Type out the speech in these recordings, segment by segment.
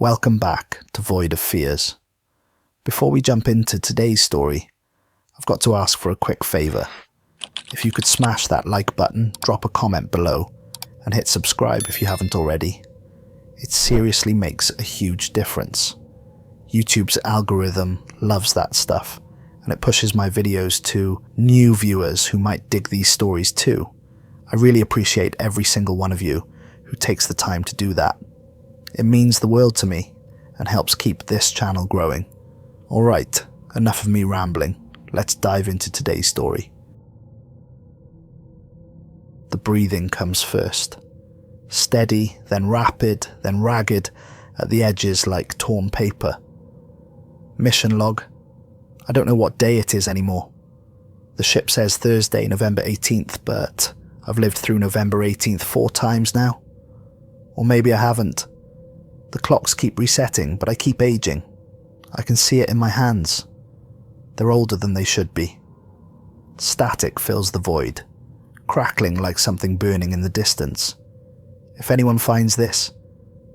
Welcome back to Void of Fears. Before we jump into today's story, I've got to ask for a quick favour. If you could smash that like button, drop a comment below, and hit subscribe if you haven't already. It seriously makes a huge difference. YouTube's algorithm loves that stuff, and it pushes my videos to new viewers who might dig these stories too. I really appreciate every single one of you who takes the time to do that. It means the world to me and helps keep this channel growing. Alright, enough of me rambling. Let's dive into today's story. The breathing comes first. Steady, then rapid, then ragged, at the edges like torn paper. Mission log. I don't know what day it is anymore. The ship says Thursday, November 18th, but I've lived through November 18th 4 times now. Or maybe I haven't. The clocks keep resetting, but I keep aging. I can see it in my hands. They're older than they should be. Static fills the void, crackling like something burning in the distance. If anyone finds this,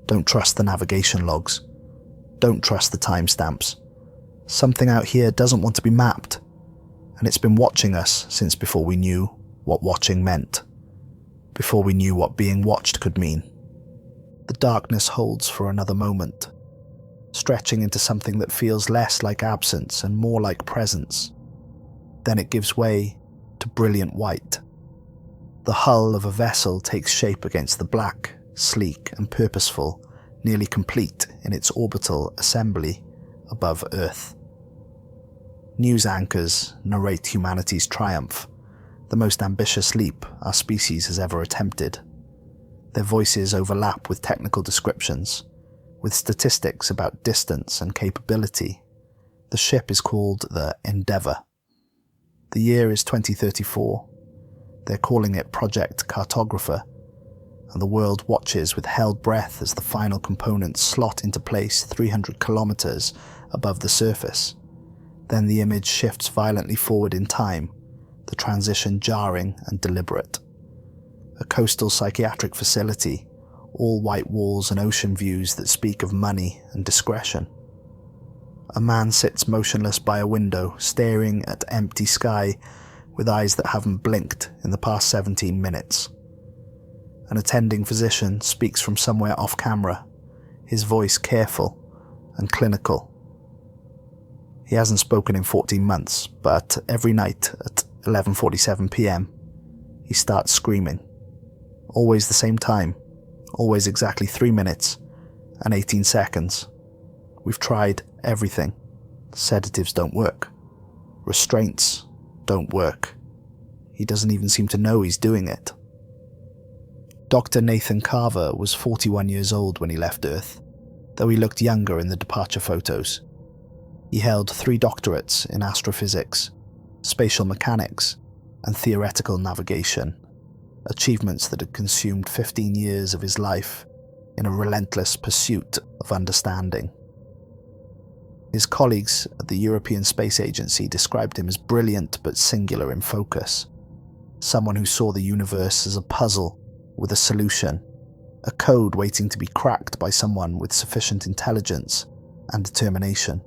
don't trust the navigation logs. Don't trust the timestamps. Something out here doesn't want to be mapped, and it's been watching us since before we knew what watching meant, before we knew what being watched could mean. The darkness holds for another moment, stretching into something that feels less like absence and more like presence. Then it gives way to brilliant white. The hull of a vessel takes shape against the black, sleek and purposeful, nearly complete in its orbital assembly above Earth. News anchors narrate humanity's triumph, the most ambitious leap our species has ever attempted. Their voices overlap with technical descriptions, with statistics about distance and capability. The ship is called the Endeavour. The year is 2034. They're calling it Project Cartographer, and the world watches with held breath as the final components slot into place 300 kilometers above the surface. Then the image shifts violently forward in time, the transition jarring and deliberate. A coastal psychiatric facility, all white walls and ocean views that speak of money and discretion. A man sits motionless by a window, staring at empty sky with eyes that haven't blinked in the past 17 minutes. An attending physician speaks from somewhere off camera, his voice careful and clinical. He hasn't spoken in 14 months, but every night at 11:47 p.m, he starts screaming. Always the same time, always exactly 3 minutes and 18 seconds. We've tried everything. Sedatives don't work. Restraints don't work. He doesn't even seem to know he's doing it. Dr. Nathan Carver was 41 years old when he left Earth, though he looked younger in the departure photos. He held 3 doctorates in astrophysics, spatial mechanics, and theoretical navigation. Achievements that had consumed 15 years of his life in a relentless pursuit of understanding. His colleagues at the European Space Agency described him as brilliant but singular in focus, someone who saw the universe as a puzzle with a solution, a code waiting to be cracked by someone with sufficient intelligence and determination.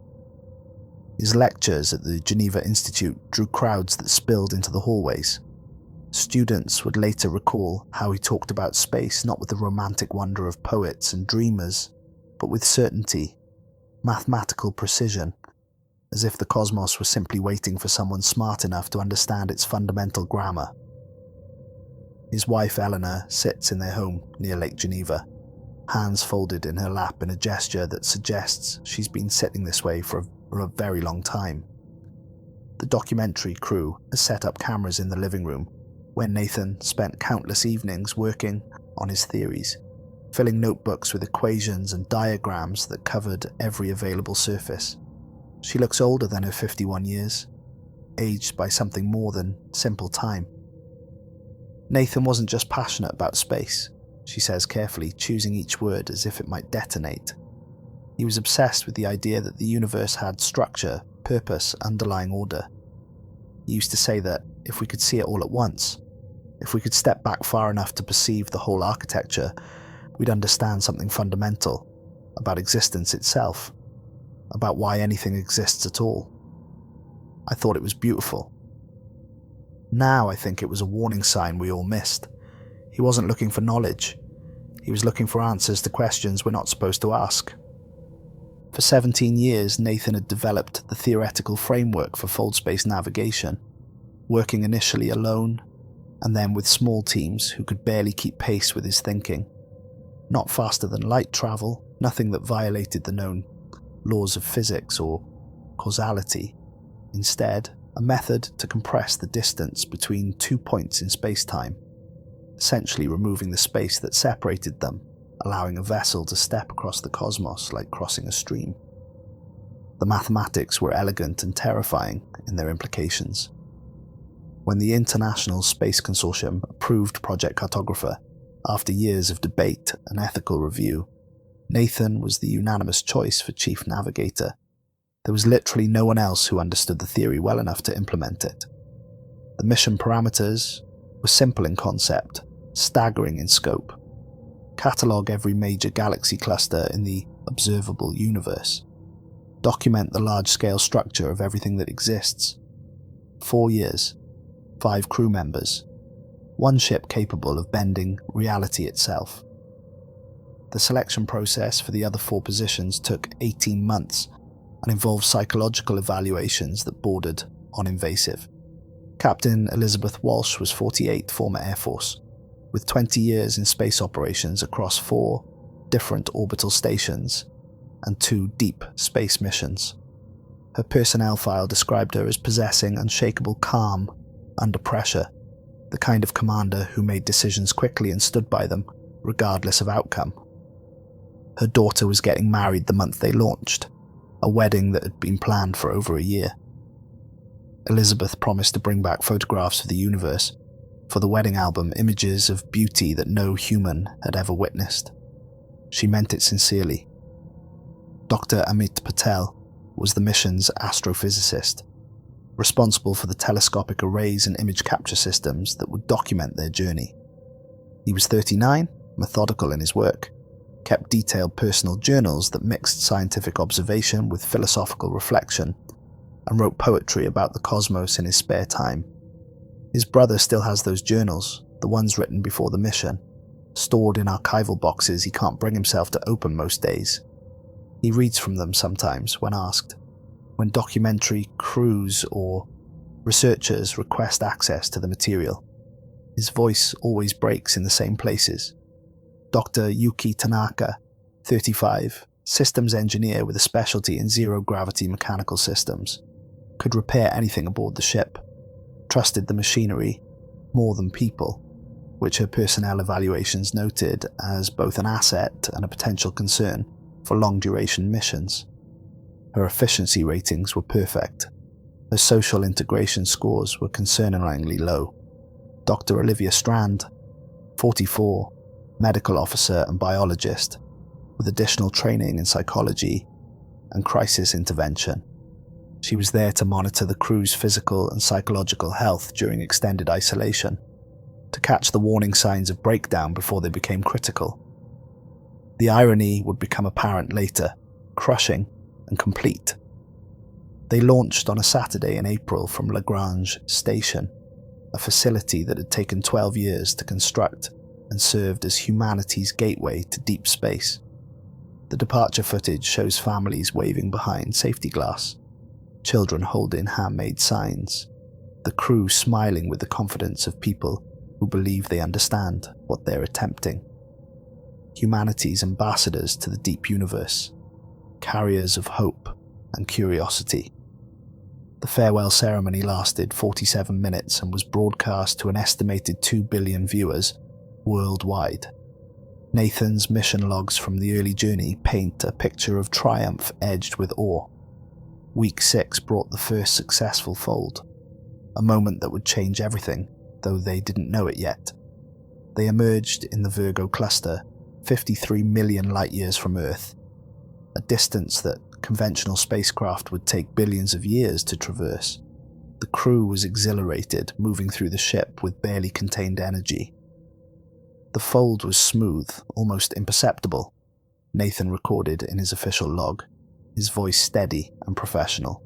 His lectures at the Geneva Institute drew crowds that spilled into the hallways. Students would later recall how he talked about space not with the romantic wonder of poets and dreamers, but with certainty, mathematical precision, as if the cosmos was simply waiting for someone smart enough to understand its fundamental grammar. His wife Eleanor sits in their home near Lake Geneva, hands folded in her lap in a gesture that suggests she's been sitting this way for a very long time. The documentary crew has set up cameras in the living room, where Nathan spent countless evenings working on his theories, filling notebooks with equations and diagrams that covered every available surface. She looks older than her 51 years, aged by something more than simple time. Nathan wasn't just passionate about space, she says carefully, choosing each word as if it might detonate. He was obsessed with the idea that the universe had structure, purpose, underlying order. He used to say that if we could see it all at once, if we could step back far enough to perceive the whole architecture, we'd understand something fundamental, about existence itself, about why anything exists at all. I thought it was beautiful. Now I think it was a warning sign we all missed. He wasn't looking for knowledge. He was looking for answers to questions we're not supposed to ask. For 17 years, Nathan had developed the theoretical framework for fold space navigation, working initially alone, and then with small teams who could barely keep pace with his thinking. Not faster than light travel, nothing that violated the known laws of physics or causality. Instead, a method to compress the distance between 2 points in space-time, essentially removing the space that separated them, allowing a vessel to step across the cosmos like crossing a stream. The mathematics were elegant and terrifying in their implications. When the International Space Consortium approved Project Cartographer, after years of debate and ethical review, Nathan was the unanimous choice for chief navigator. There was literally no one else who understood the theory well enough to implement it. The mission parameters were simple in concept, staggering in scope. Catalogue every major galaxy cluster in the observable universe. Document the large-scale structure of everything that exists. 4 years, 5 crew members, 1 ship capable of bending reality itself. The selection process for the other 4 positions took 18 months and involved psychological evaluations that bordered on invasive. Captain Elizabeth Walsh was 48, former Air Force, with 20 years in space operations across 4 different orbital stations and 2 deep space missions. Her personnel file described her as possessing unshakable calm under pressure, the kind of commander who made decisions quickly and stood by them, regardless of outcome. Her daughter was getting married the month they launched, a wedding that had been planned for over a year. Elizabeth promised to bring back photographs of the universe, for the wedding album, images of beauty that no human had ever witnessed. She meant it sincerely. Dr. Amit Patel was the mission's astrophysicist, responsible for the telescopic arrays and image capture systems that would document their journey. He was 39, methodical in his work, kept detailed personal journals that mixed scientific observation with philosophical reflection, and wrote poetry about the cosmos in his spare time. His brother still has those journals, the ones written before the mission, stored in archival boxes he can't bring himself to open most days. He reads from them sometimes when asked, when documentary crews or researchers request access to the material. His voice always breaks in the same places. Dr. Yuki Tanaka, 35, systems engineer with a specialty in zero-gravity mechanical systems, could repair anything aboard the ship, trusted the machinery more than people, which her personnel evaluations noted as both an asset and a potential concern for long-duration missions. Her efficiency ratings were perfect. Her social integration scores were concerningly low. Dr. Olivia Strand, 44, medical officer and biologist, with additional training in psychology and crisis intervention. She was there to monitor the crew's physical and psychological health during extended isolation, to catch the warning signs of breakdown before they became critical. The irony would become apparent later, crushing and complete. They launched on a Saturday in April from Lagrange Station, a facility that had taken 12 years to construct and served as humanity's gateway to deep space. The departure footage shows families waving behind safety glass, children holding handmade signs, the crew smiling with the confidence of people who believe they understand what they're attempting. Humanity's ambassadors to the deep universe, carriers of hope and curiosity. The farewell ceremony lasted 47 minutes and was broadcast to an estimated 2 billion viewers worldwide. Nathan's mission logs from the early journey paint a picture of triumph edged with awe. Week 6 brought the first successful fold, a moment that would change everything, though they didn't know it yet. They emerged in the Virgo cluster, 53 million light-years from Earth, a distance that conventional spacecraft would take billions of years to traverse. The crew was exhilarated, moving through the ship with barely contained energy. The fold was smooth, almost imperceptible, Nathan recorded in his official log, his voice steady and professional.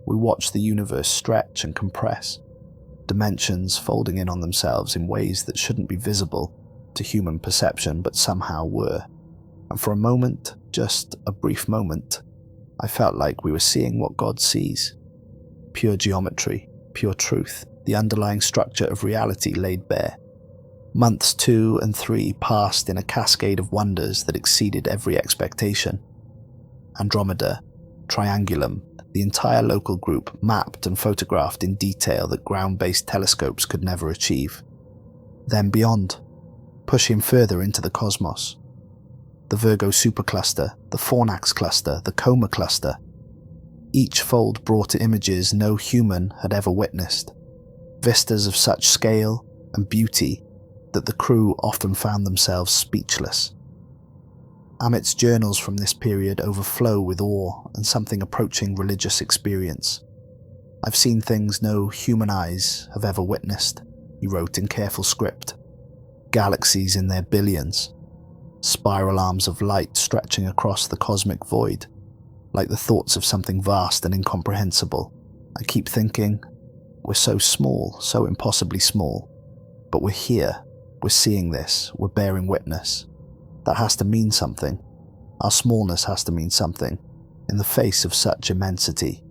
We watched the universe stretch and compress, dimensions folding in on themselves in ways that shouldn't be visible to human perception but somehow were. And for a moment, just a brief moment, I felt like we were seeing what God sees. Pure geometry, pure truth, the underlying structure of reality laid bare. Months 2 and 3 passed in a cascade of wonders that exceeded every expectation. Andromeda, Triangulum, the entire local group mapped and photographed in detail that ground-based telescopes could never achieve. Then beyond, pushing further into the cosmos. The Virgo supercluster, the Fornax cluster, the Coma cluster. Each fold brought images no human had ever witnessed, vistas of such scale and beauty that the crew often found themselves speechless. Amit's journals from this period overflow with awe and something approaching religious experience. "I've seen things no human eyes have ever witnessed," he wrote in careful script. "Galaxies in their billions, spiral arms of light stretching across the cosmic void, like the thoughts of something vast and incomprehensible. I keep thinking, we're so small, so impossibly small, but we're here, we're seeing this, we're bearing witness. That has to mean something. Our smallness has to mean something, in the face of such immensity."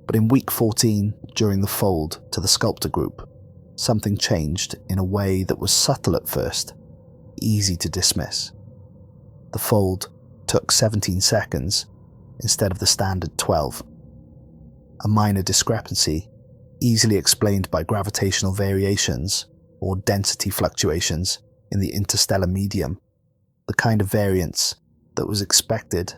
But in week 14, during the fold to the sculptor group, something changed in a way that was subtle at first, easy to dismiss. The fold took 17 seconds instead of the standard 12. A minor discrepancy, easily explained by gravitational variations or density fluctuations in the interstellar medium, the kind of variance that was expected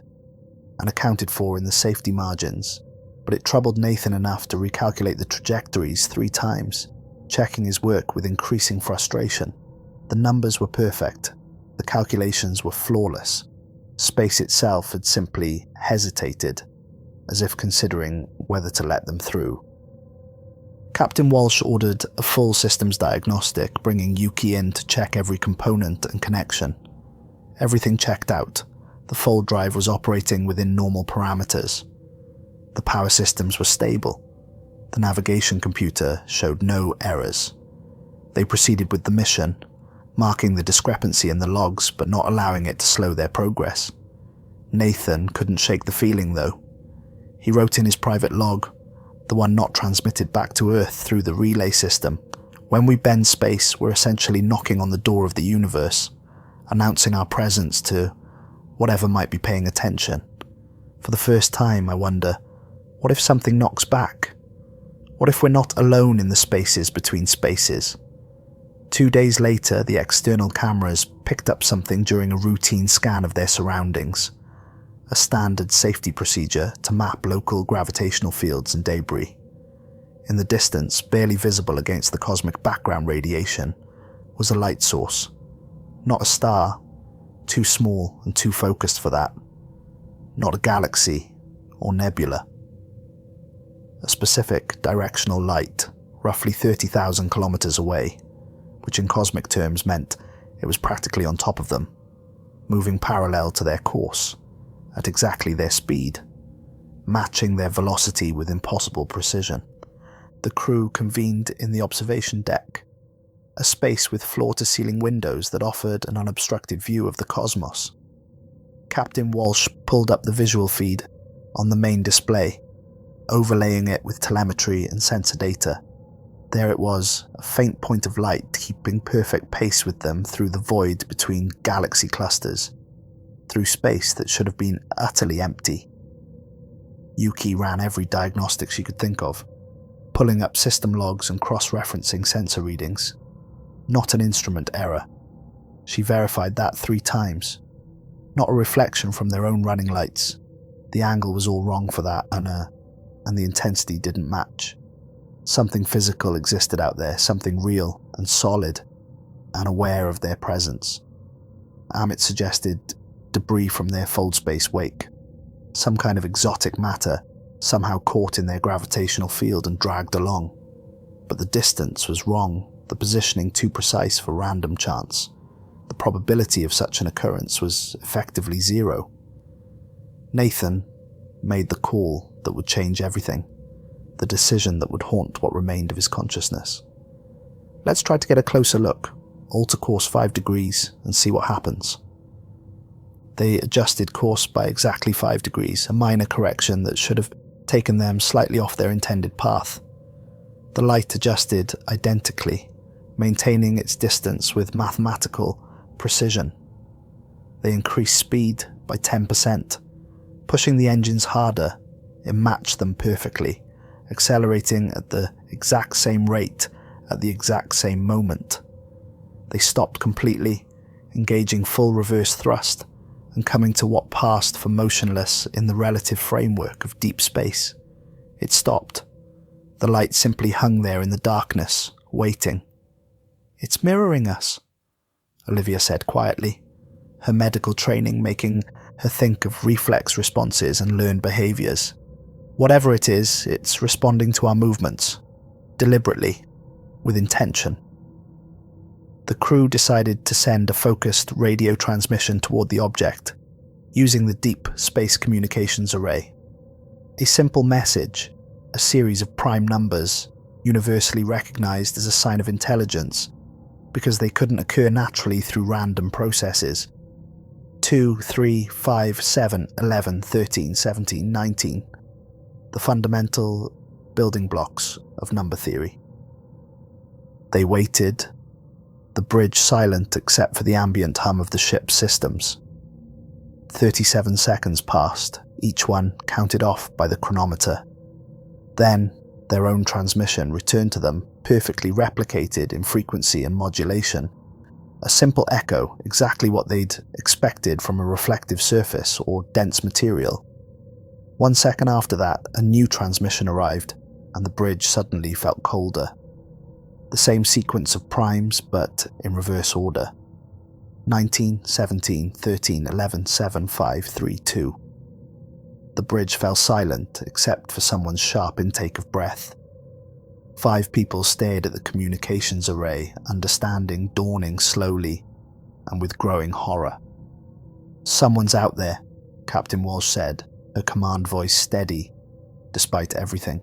and accounted for in the safety margins, but it troubled Nathan enough to recalculate the trajectories 3 times, checking his work with increasing frustration. The numbers were perfect, the calculations were flawless. Space itself had simply hesitated, as if considering whether to let them through. Captain Walsh ordered a full systems diagnostic, bringing Yuki in to check every component and connection. Everything checked out. The fold drive was operating within normal parameters. The power systems were stable. The navigation computer showed no errors. They proceeded with the mission, marking the discrepancy in the logs but not allowing it to slow their progress. Nathan couldn't shake the feeling though. He wrote in his private log, the one not transmitted back to Earth through the relay system, "When we bend space, we're essentially knocking on the door of the universe, announcing our presence to whatever might be paying attention. For the first time, I wonder, what if something knocks back? What if we're not alone in the spaces between spaces?" 2 days later, the external cameras picked up something during a routine scan of their surroundings, a standard safety procedure to map local gravitational fields and debris. In the distance, barely visible against the cosmic background radiation, was a light source. Not a star, too small and too focused for that. Not a galaxy or nebula. A specific directional light, roughly 30,000 kilometers away, which in cosmic terms meant it was practically on top of them, moving parallel to their course, at exactly their speed, matching their velocity with impossible precision. The crew convened in the observation deck, a space with floor-to-ceiling windows that offered an unobstructed view of the cosmos. Captain Walsh pulled up the visual feed on the main display, overlaying it with telemetry and sensor data. There it was, a faint point of light keeping perfect pace with them through the void between galaxy clusters, through space that should have been utterly empty. Yuki ran every diagnostic she could think of, pulling up system logs and cross-referencing sensor readings. Not an instrument error. She verified that 3 times. Not a reflection from their own running lights. The angle was all wrong for that, and the intensity didn't match. Something physical existed out there, something real and solid, and aware of their presence. Amit suggested debris from their fold space wake. Some kind of exotic matter, somehow caught in their gravitational field and dragged along. But the distance was wrong, the positioning too precise for random chance. The probability of such an occurrence was effectively zero. Nathan made the call that would change everything, the decision that would haunt what remained of his consciousness. Let's try to get a closer look, alter course 5 degrees, and see what happens. They adjusted course by exactly 5 degrees, a minor correction that should have taken them slightly off their intended path. The light adjusted identically, maintaining its distance with mathematical precision. They increased speed by 10%, pushing the engines harder. It matched them perfectly, accelerating at the exact same rate at the exact same moment. They stopped completely, engaging full reverse thrust and coming to what passed for motionless in the relative framework of deep space. It stopped. The light simply hung there in the darkness, waiting. "It's mirroring us," Olivia said quietly, her medical training making her think of reflex responses and learned behaviors. "Whatever it is, it's responding to our movements, deliberately, with intention." The crew decided to send a focused radio transmission toward the object, using the deep space communications array. A simple message, a series of prime numbers, universally recognized as a sign of intelligence, because they couldn't occur naturally through random processes. 2, 3, 5, 7, 11, 13, 17, 19. The fundamental building blocks of number theory. They waited, the bridge silent except for the ambient hum of the ship's systems. 37 seconds passed, each one counted off by the chronometer. Then, their own transmission returned to them, perfectly replicated in frequency and modulation. A simple echo, exactly what they'd expected from a reflective surface or dense material. 1 second after that, a new transmission arrived, and the bridge suddenly felt colder. The same sequence of primes, but in reverse order. 19, 17, 13, 11, 7, 5, 3, 2. The bridge fell silent, except for someone's sharp intake of breath. 5 people stared at the communications array, understanding dawning slowly and with growing horror. "Someone's out there," Captain Walsh said, her command voice steady, despite everything.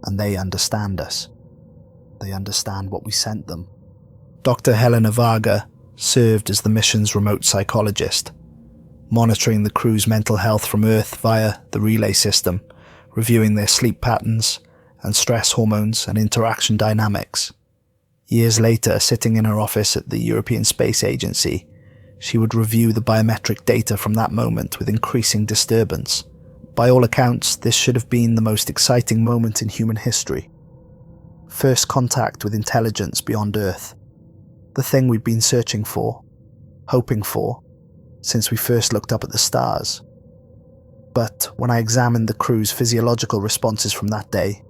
"And they understand us. They understand what we sent them." Dr. Helena Varga served as the mission's remote psychologist, monitoring the crew's mental health from Earth via the relay system, reviewing their sleep patterns and stress hormones and interaction dynamics. Years later, sitting in her office at the European Space Agency, she would review the biometric data from that moment with increasing disturbance. By all accounts, this should have been the most exciting moment in human history. First contact with intelligence beyond Earth. The thing we'd been searching for, hoping for, since we first looked up at the stars. But when I examined the crew's physiological responses from that day,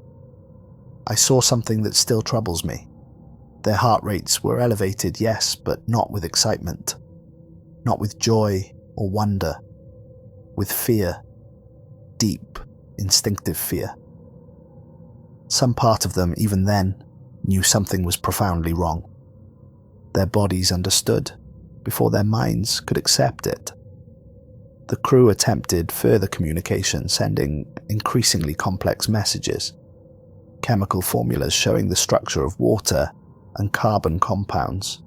I saw something that still troubles me. Their heart rates were elevated, yes, but not with excitement. Not with joy or wonder. With fear. Deep, instinctive fear. Some part of them, even then, knew something was profoundly wrong. Their bodies understood, before their minds could accept it. The crew attempted further communication, sending increasingly complex messages. Chemical formulas showing the structure of water and carbon compounds.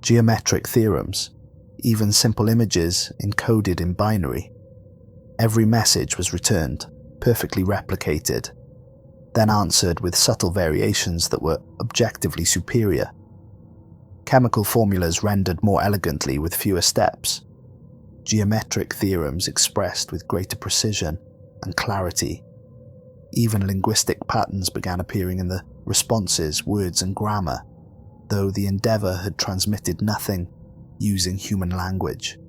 Geometric theorems, even simple images encoded in binary. Every message was returned, perfectly replicated, then answered with subtle variations that were objectively superior. Chemical formulas rendered more elegantly with fewer steps. Geometric theorems expressed with greater precision and clarity. Even linguistic patterns began appearing in the responses, words and grammar, though the Endeavour had transmitted nothing using human language.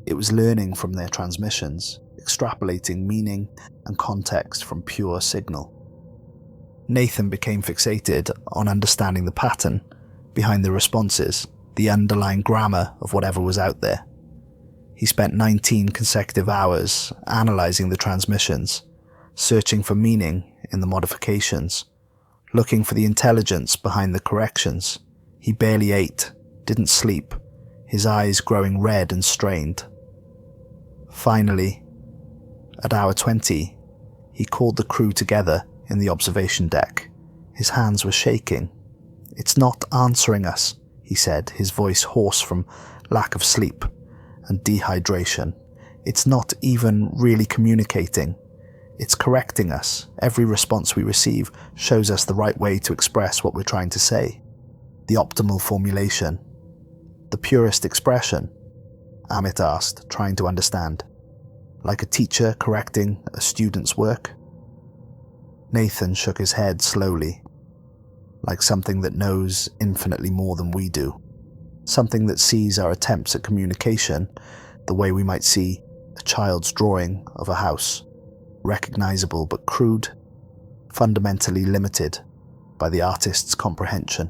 It was learning from their transmissions, extrapolating meaning and context from pure signal. Nathan became fixated on understanding the pattern behind the responses, the underlying grammar of whatever was out there. He spent 19 consecutive hours analysing the transmissions, searching for meaning in the modifications, looking for the intelligence behind the corrections. He barely ate, didn't sleep. his eyes growing red and strained. Finally, at hour 20, he called the crew together in the observation deck. His hands were shaking. "It's not answering us," he said, his voice hoarse from lack of sleep and dehydration. "It's not even really communicating. It's correcting us. Every response we receive shows us the right way to express what we're trying to say. The optimal formulation. The purest expression?" Amit asked, trying to understand. "Like a teacher correcting a student's work?" Nathan shook his head slowly. "Like something that knows infinitely more than we do. Something that sees our attempts at communication the way we might see a child's drawing of a house. Recognizable but crude, fundamentally limited by the artist's comprehension."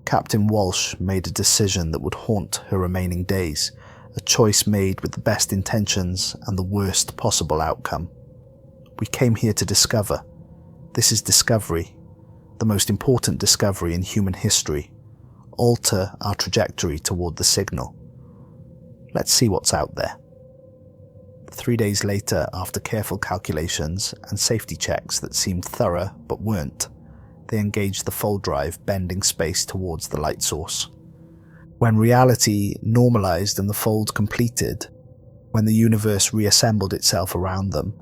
Captain Walsh made a decision that would haunt her remaining days, a choice made with the best intentions and the worst possible outcome. "We came here to discover. This is discovery, the most important discovery in human history. Alter our trajectory toward the signal. Let's see what's out there." 3 days later, after careful calculations and safety checks that seemed thorough but weren't, they engaged the fold drive, bending space towards the light source. When reality normalized and the fold completed, when the universe reassembled itself around them,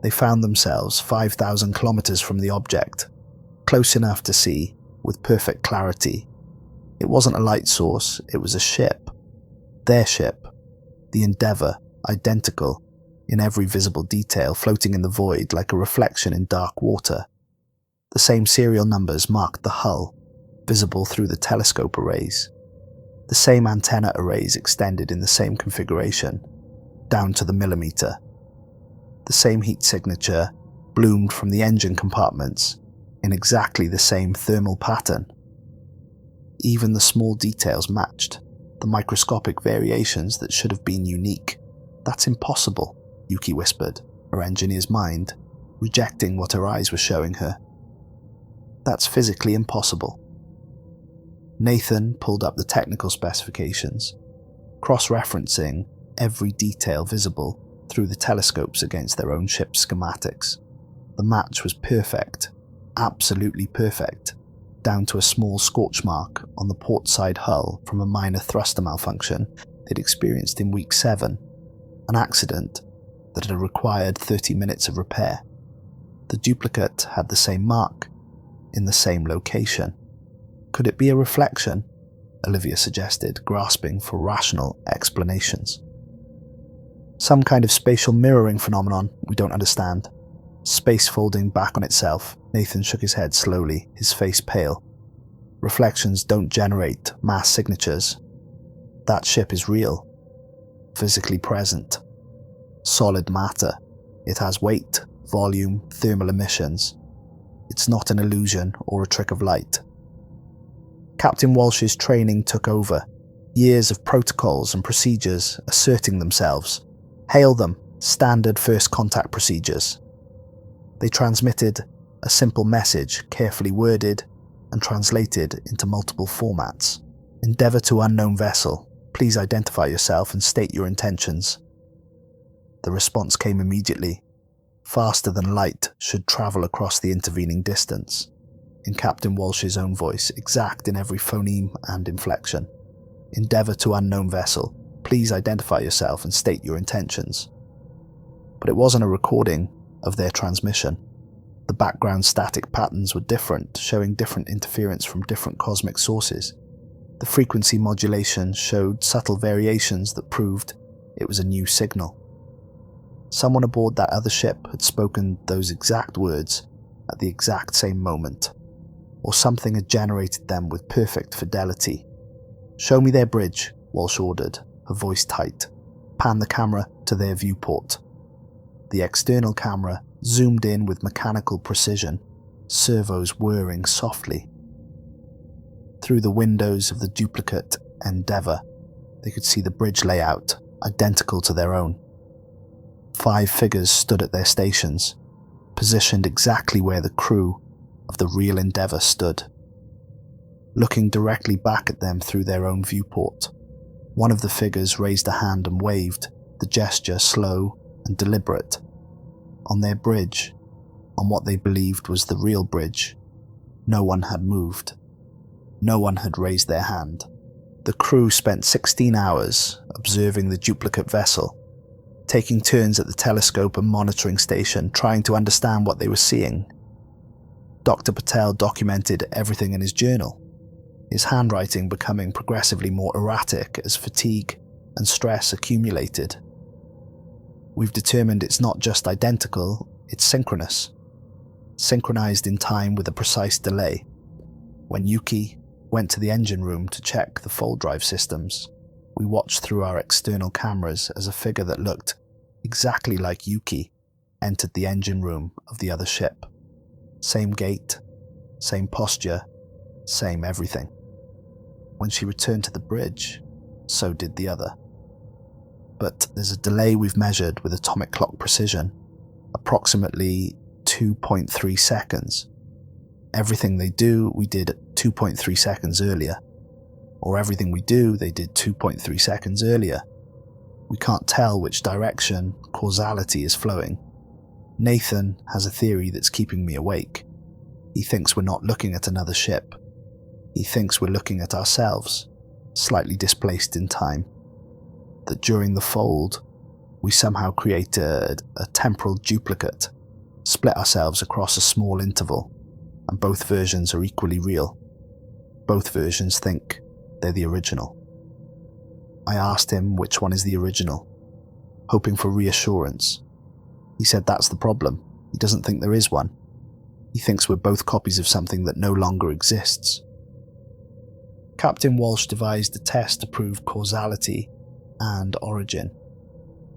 they found themselves 5,000 kilometers from the object, close enough to see with perfect clarity. It wasn't a light source, it was a ship. Their ship, the Endeavour, identical in every visible detail, floating in the void like a reflection in dark water. The same serial numbers marked the hull, visible through the telescope arrays. The same antenna arrays extended in the same configuration, down to the millimeter. The same heat signature bloomed from the engine compartments in exactly the same thermal pattern. Even the small details matched, the microscopic variations that should have been unique. "That's impossible," Yuki whispered, her engineer's mind, rejecting what her eyes were showing her. "That's physically impossible." Nathan pulled up the technical specifications, cross-referencing every detail visible through the telescopes against their own ship's schematics. The match was perfect, absolutely perfect, down to a small scorch mark on the port side hull from a minor thruster malfunction they'd experienced in week 7, an accident that had required 30 minutes of repair. The duplicate had the same mark, in the same location. Could it be a reflection? Olivia suggested, grasping for rational explanations. Some kind of spatial mirroring phenomenon we don't understand. Space folding back on itself. Nathan shook his head slowly, his face pale. Reflections don't generate mass signatures. That ship is real, physically present. Solid matter. It has weight, volume, thermal emissions. It's not an illusion or a trick of light. Captain Walsh's training took over, years of protocols and procedures asserting themselves. Hail them, standard first contact procedures. They transmitted a simple message, carefully worded and translated into multiple formats. Endeavour to unknown vessel. Please identify yourself and state your intentions. The response came immediately. Faster than light should travel across the intervening distance. In Captain Walsh's own voice, exact in every phoneme and inflection. Endeavour to unknown vessel. Please identify yourself and state your intentions. But it wasn't a recording of their transmission. The background static patterns were different, showing different interference from different cosmic sources. The frequency modulation showed subtle variations that proved it was a new signal. Someone aboard that other ship had spoken those exact words at the exact same moment, or something had generated them with perfect fidelity. "Show me their bridge," Walsh ordered, her voice tight. "Pan the camera to their viewport." The external camera zoomed in with mechanical precision, servos whirring softly. Through the windows of the duplicate Endeavour, they could see the bridge layout, identical to their own. 5 figures stood at their stations, positioned exactly where the crew of the real Endeavour stood, looking directly back at them through their own viewport. One of the figures raised a hand and waved, the gesture slow and deliberate. On their bridge, on what they believed was the real bridge, no one had moved. No one had raised their hand. The crew spent 16 hours observing the duplicate vessel, taking turns at the telescope and monitoring station, trying to understand what they were seeing. Dr. Patel documented everything in his journal, his handwriting becoming progressively more erratic as fatigue and stress accumulated. We've determined it's not just identical, it's synchronous. Synchronized in time with a precise delay. When Yuki went to the engine room to check the fold drive systems, we watched through our external cameras as a figure that looked exactly like Yuki entered the engine room of the other ship. Same gait, same posture, same everything. When she returned to the bridge, so did the other. But there's a delay we've measured with atomic clock precision, approximately 2.3 seconds. Everything they do, we did 2.3 seconds earlier. Or everything we do, they did 2.3 seconds earlier. We can't tell which direction causality is flowing. Nathan has a theory that's keeping me awake. He thinks we're not looking at another ship. He thinks we're looking at ourselves, slightly displaced in time. That during the fold, we somehow created a temporal duplicate, split ourselves across a small interval, and both versions are equally real. Both versions think they're the original. I asked him which one is the original, hoping for reassurance. He said that's the problem. He doesn't think there is one. He thinks we're both copies of something that no longer exists. Captain Walsh devised a test to prove causality and origin.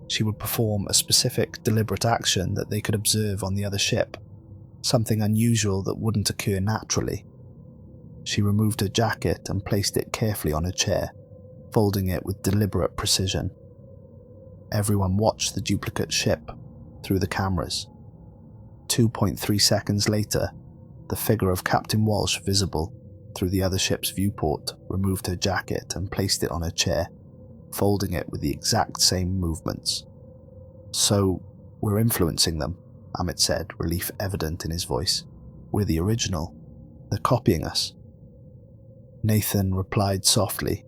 She would perform a specific, deliberate action that they could observe on the other ship, something unusual that wouldn't occur naturally. She removed her jacket and placed it carefully on her chair, folding it with deliberate precision. Everyone watched the duplicate ship through the cameras. 2.3 seconds later, the figure of Captain Walsh visible through the other ship's viewport removed her jacket and placed it on her chair, folding it with the exact same movements. So, we're influencing them, Amit said, relief evident in his voice. We're the original. They're copying us. Nathan replied softly,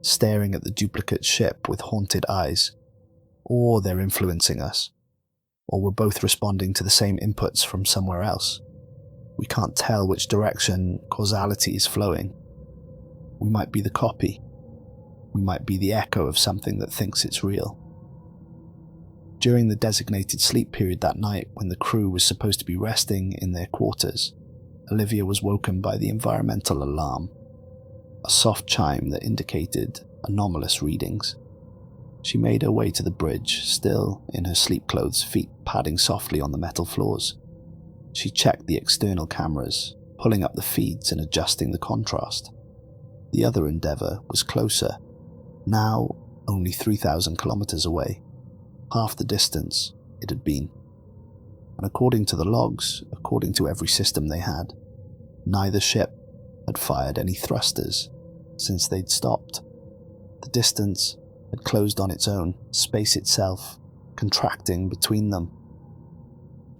staring at the duplicate ship with haunted eyes. Or they're influencing us. Or we're both responding to the same inputs from somewhere else. We can't tell which direction causality is flowing. We might be the copy. We might be the echo of something that thinks it's real. During the designated sleep period that night, when the crew was supposed to be resting in their quarters, Olivia was woken by the environmental alarm, a soft chime that indicated anomalous readings. She made her way to the bridge, still in her sleep clothes, feet padding softly on the metal floors. She checked the external cameras, pulling up the feeds and adjusting the contrast. The other Endeavour was closer, now only 3,000 kilometers away, half the distance it had been. And according to the logs, according to every system they had, neither ship had fired any thrusters since they'd stopped. The distance had closed on its own, space itself contracting between them.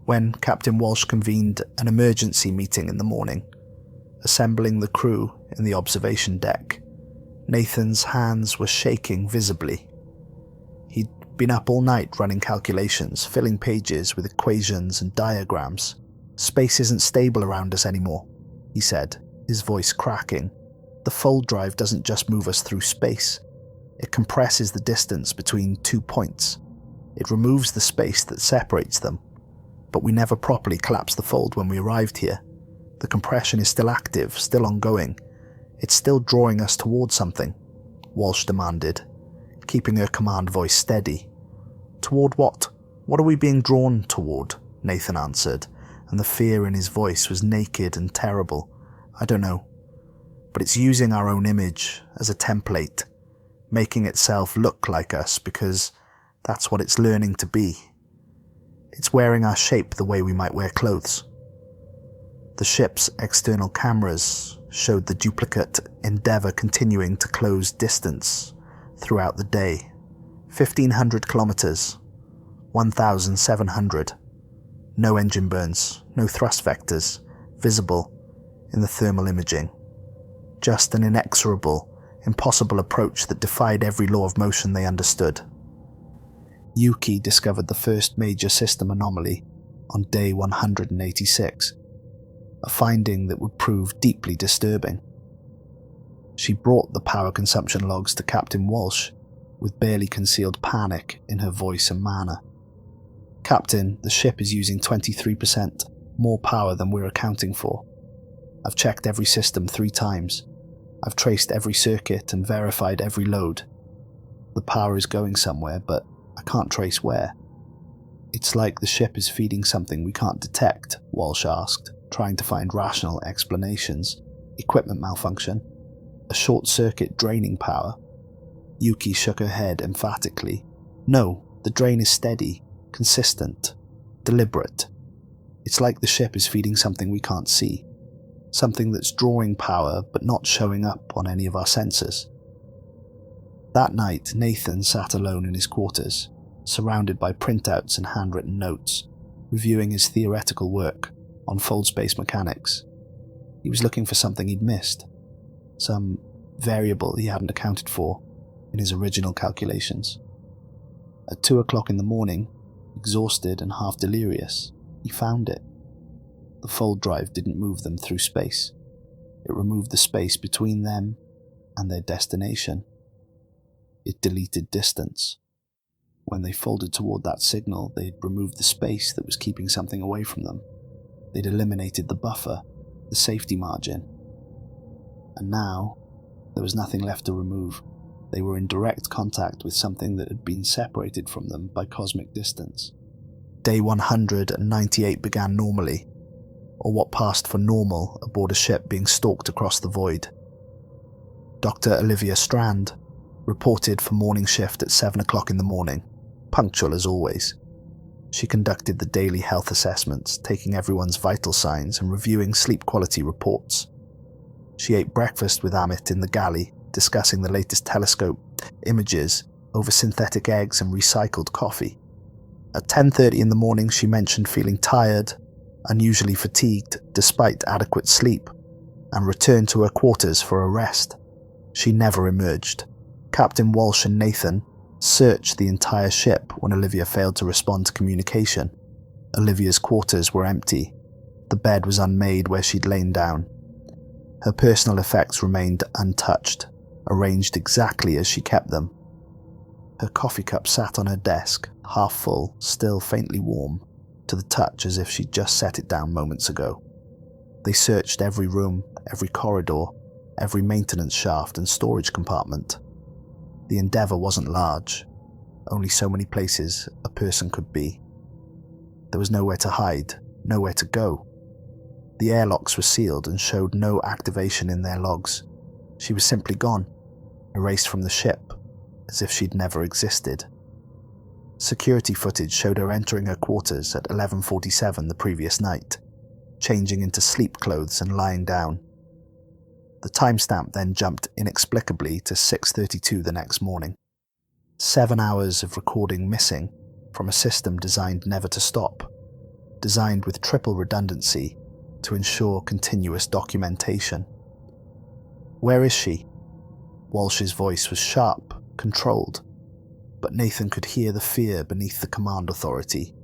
When Captain Walsh convened an emergency meeting in the morning, assembling the crew in the observation deck, Nathan's hands were shaking visibly. He'd been up all night running calculations, filling pages with equations and diagrams. Space isn't stable around us anymore, he said, his voice cracking. The fold drive doesn't just move us through space. It compresses the distance between 2 points. It removes the space that separates them. But we never properly collapsed the fold when we arrived here. The compression is still active, still ongoing. It's still drawing us towards something, Walsh demanded, keeping her command voice steady. Toward what? What are we being drawn toward? Nathan answered, and the fear in his voice was naked and terrible. I don't know. But it's using our own image as a template, making itself look like us because that's what it's learning to be. It's wearing our shape the way we might wear clothes. The ship's external cameras showed the duplicate Endeavour continuing to close distance throughout the day. 1,500 kilometers, 1,700. No engine burns, no thrust vectors visible in the thermal imaging. Just an inexorable, impossible approach that defied every law of motion they understood. Yuki discovered the first major system anomaly on day 186, a finding that would prove deeply disturbing. She brought the power consumption logs to Captain Walsh with barely concealed panic in her voice and manner. "Captain, the ship is using 23% more power than we're accounting for. I've checked every system 3 times. I've traced every circuit and verified every load. The power is going somewhere, but I can't trace where." "It's like the ship is feeding something we can't detect," Walsh asked, trying to find rational explanations. "Equipment malfunction? A short circuit draining power?" Yuki shook her head emphatically. "No, the drain is steady, consistent, deliberate. It's like the ship is feeding something we can't see. Something that's drawing power but not showing up on any of our sensors." That night, Nathan sat alone in his quarters, surrounded by printouts and handwritten notes, reviewing his theoretical work on fold space mechanics. He was looking for something he'd missed, some variable he hadn't accounted for in his original calculations. At 2 o'clock in the morning, exhausted and half delirious, he found it. The fold drive didn't move them through space. It removed the space between them and their destination. It deleted distance. When they folded toward that signal, they'd removed the space that was keeping something away from them. They'd eliminated the buffer, the safety margin. And now, there was nothing left to remove. They were in direct contact with something that had been separated from them by cosmic distance. Day 198 began normally, or what passed for normal aboard a ship being stalked across the void. Dr. Olivia Strand reported for morning shift at 7 o'clock in the morning, punctual as always. She conducted the daily health assessments, taking everyone's vital signs and reviewing sleep quality reports. She ate breakfast with Amit in the galley, discussing the latest telescope images over synthetic eggs and recycled coffee. At 10:30 in the morning, she mentioned feeling tired, unusually fatigued despite adequate sleep, and returned to her quarters for a rest. She never emerged. Captain Walsh and Nathan searched the entire ship when Olivia failed to respond to communication. Olivia's quarters were empty. The bed was unmade where she'd lain down. Her personal effects remained untouched, arranged exactly as she kept them. Her coffee cup sat on her desk, half full, still faintly warm, to the touch as if she'd just set it down moments ago. They searched every room, every corridor, every maintenance shaft and storage compartment. The Endeavour wasn't large, only so many places a person could be. There was nowhere to hide, nowhere to go. The airlocks were sealed and showed no activation in their logs. She was simply gone, erased from the ship, as if she'd never existed. Security footage showed her entering her quarters at 11:47 the previous night, changing into sleep clothes and lying down. The timestamp then jumped inexplicably to 6:32 the next morning. 7 hours of recording missing from a system designed never to stop, designed with triple redundancy to ensure continuous documentation. "Where is she?" Walsh's voice was sharp, controlled, but Nathan could hear the fear beneath the command authority.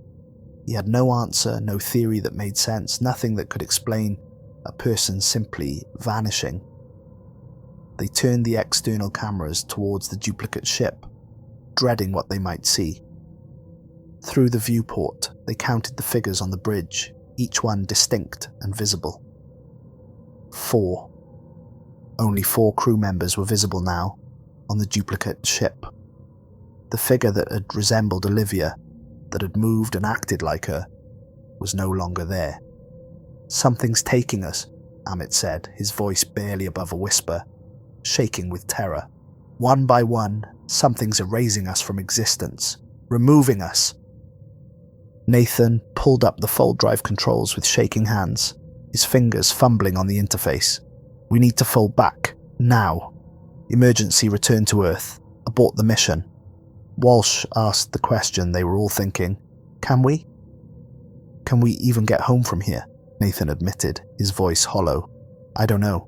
He had no answer, no theory that made sense, nothing that could explain a person simply vanishing. They turned the external cameras towards the duplicate ship, dreading what they might see. Through the viewport, they counted the figures on the bridge, each one distinct and visible. 4. Only 4 crew members were visible now on the duplicate ship. The figure that had resembled Olivia, that had moved and acted like her, was no longer there. "Something's taking us," Amit said, his voice barely above a whisper, shaking with terror. "One by one, something's erasing us from existence, removing us." Nathan pulled up the fold drive controls with shaking hands, his fingers fumbling on the interface. "We need to fold back, now. Emergency return to Earth. Abort the mission. Walsh asked the question they were all thinking. Can we? Can we even get home from here? Nathan admitted, his voice hollow. I don't know.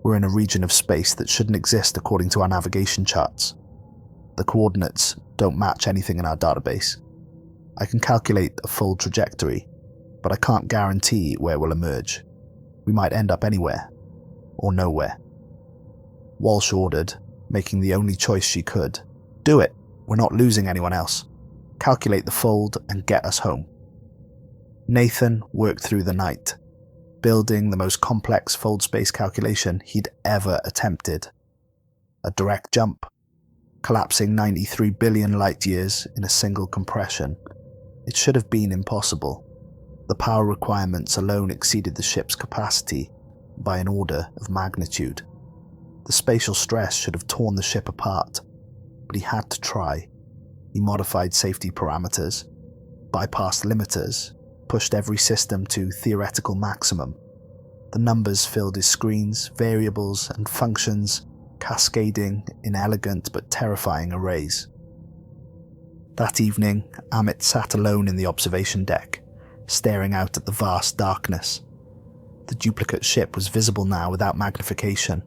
We're in a region of space that shouldn't exist according to our navigation charts. The coordinates don't match anything in our database. I can calculate a full trajectory, but I can't guarantee where we'll emerge. We might end up anywhere, or nowhere. Walsh ordered, making the only choice she could. Do it. We're not losing anyone else. Calculate the fold and get us home. Nathan worked through the night, building the most complex fold space calculation he'd ever attempted. A direct jump, collapsing 93 billion light years in a single compression. It should have been impossible. The power requirements alone exceeded the ship's capacity by an order of magnitude. The spatial stress should have torn the ship apart, but he had to try. He modified safety parameters, bypassed limiters, pushed every system to theoretical maximum. The numbers filled his screens, variables and functions, cascading in elegant but terrifying arrays. That evening, Amit sat alone in the observation deck, staring out at the vast darkness. The duplicate ship was visible now without magnification,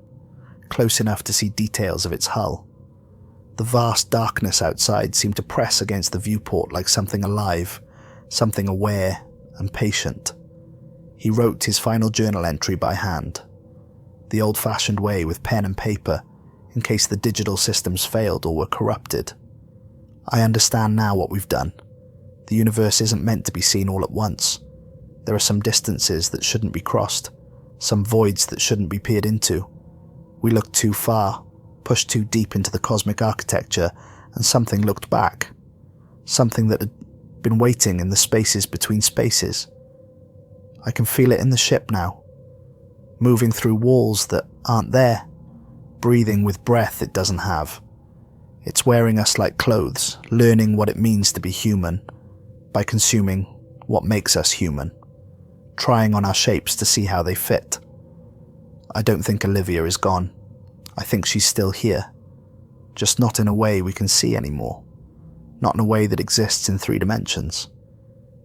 close enough to see details of its hull. The vast darkness outside seemed to press against the viewport like something alive, something aware and patient. He wrote his final journal entry by hand, the old-fashioned way with pen and paper, in case the digital systems failed or were corrupted. I understand now what we've done. The universe isn't meant to be seen all at once. There are some distances that shouldn't be crossed, some voids that shouldn't be peered into. We looked too far, pushed too deep into the cosmic architecture, and something looked back. Something that had been waiting in the spaces between spaces. I can feel it in the ship now, moving through walls that aren't there, breathing with breath it doesn't have. It's wearing us like clothes, learning what it means to be human, by consuming what makes us human, trying on our shapes to see how they fit. I don't think Olivia is gone. I think she's still here, just not in a way we can see anymore, not in a way that exists in 3 dimensions.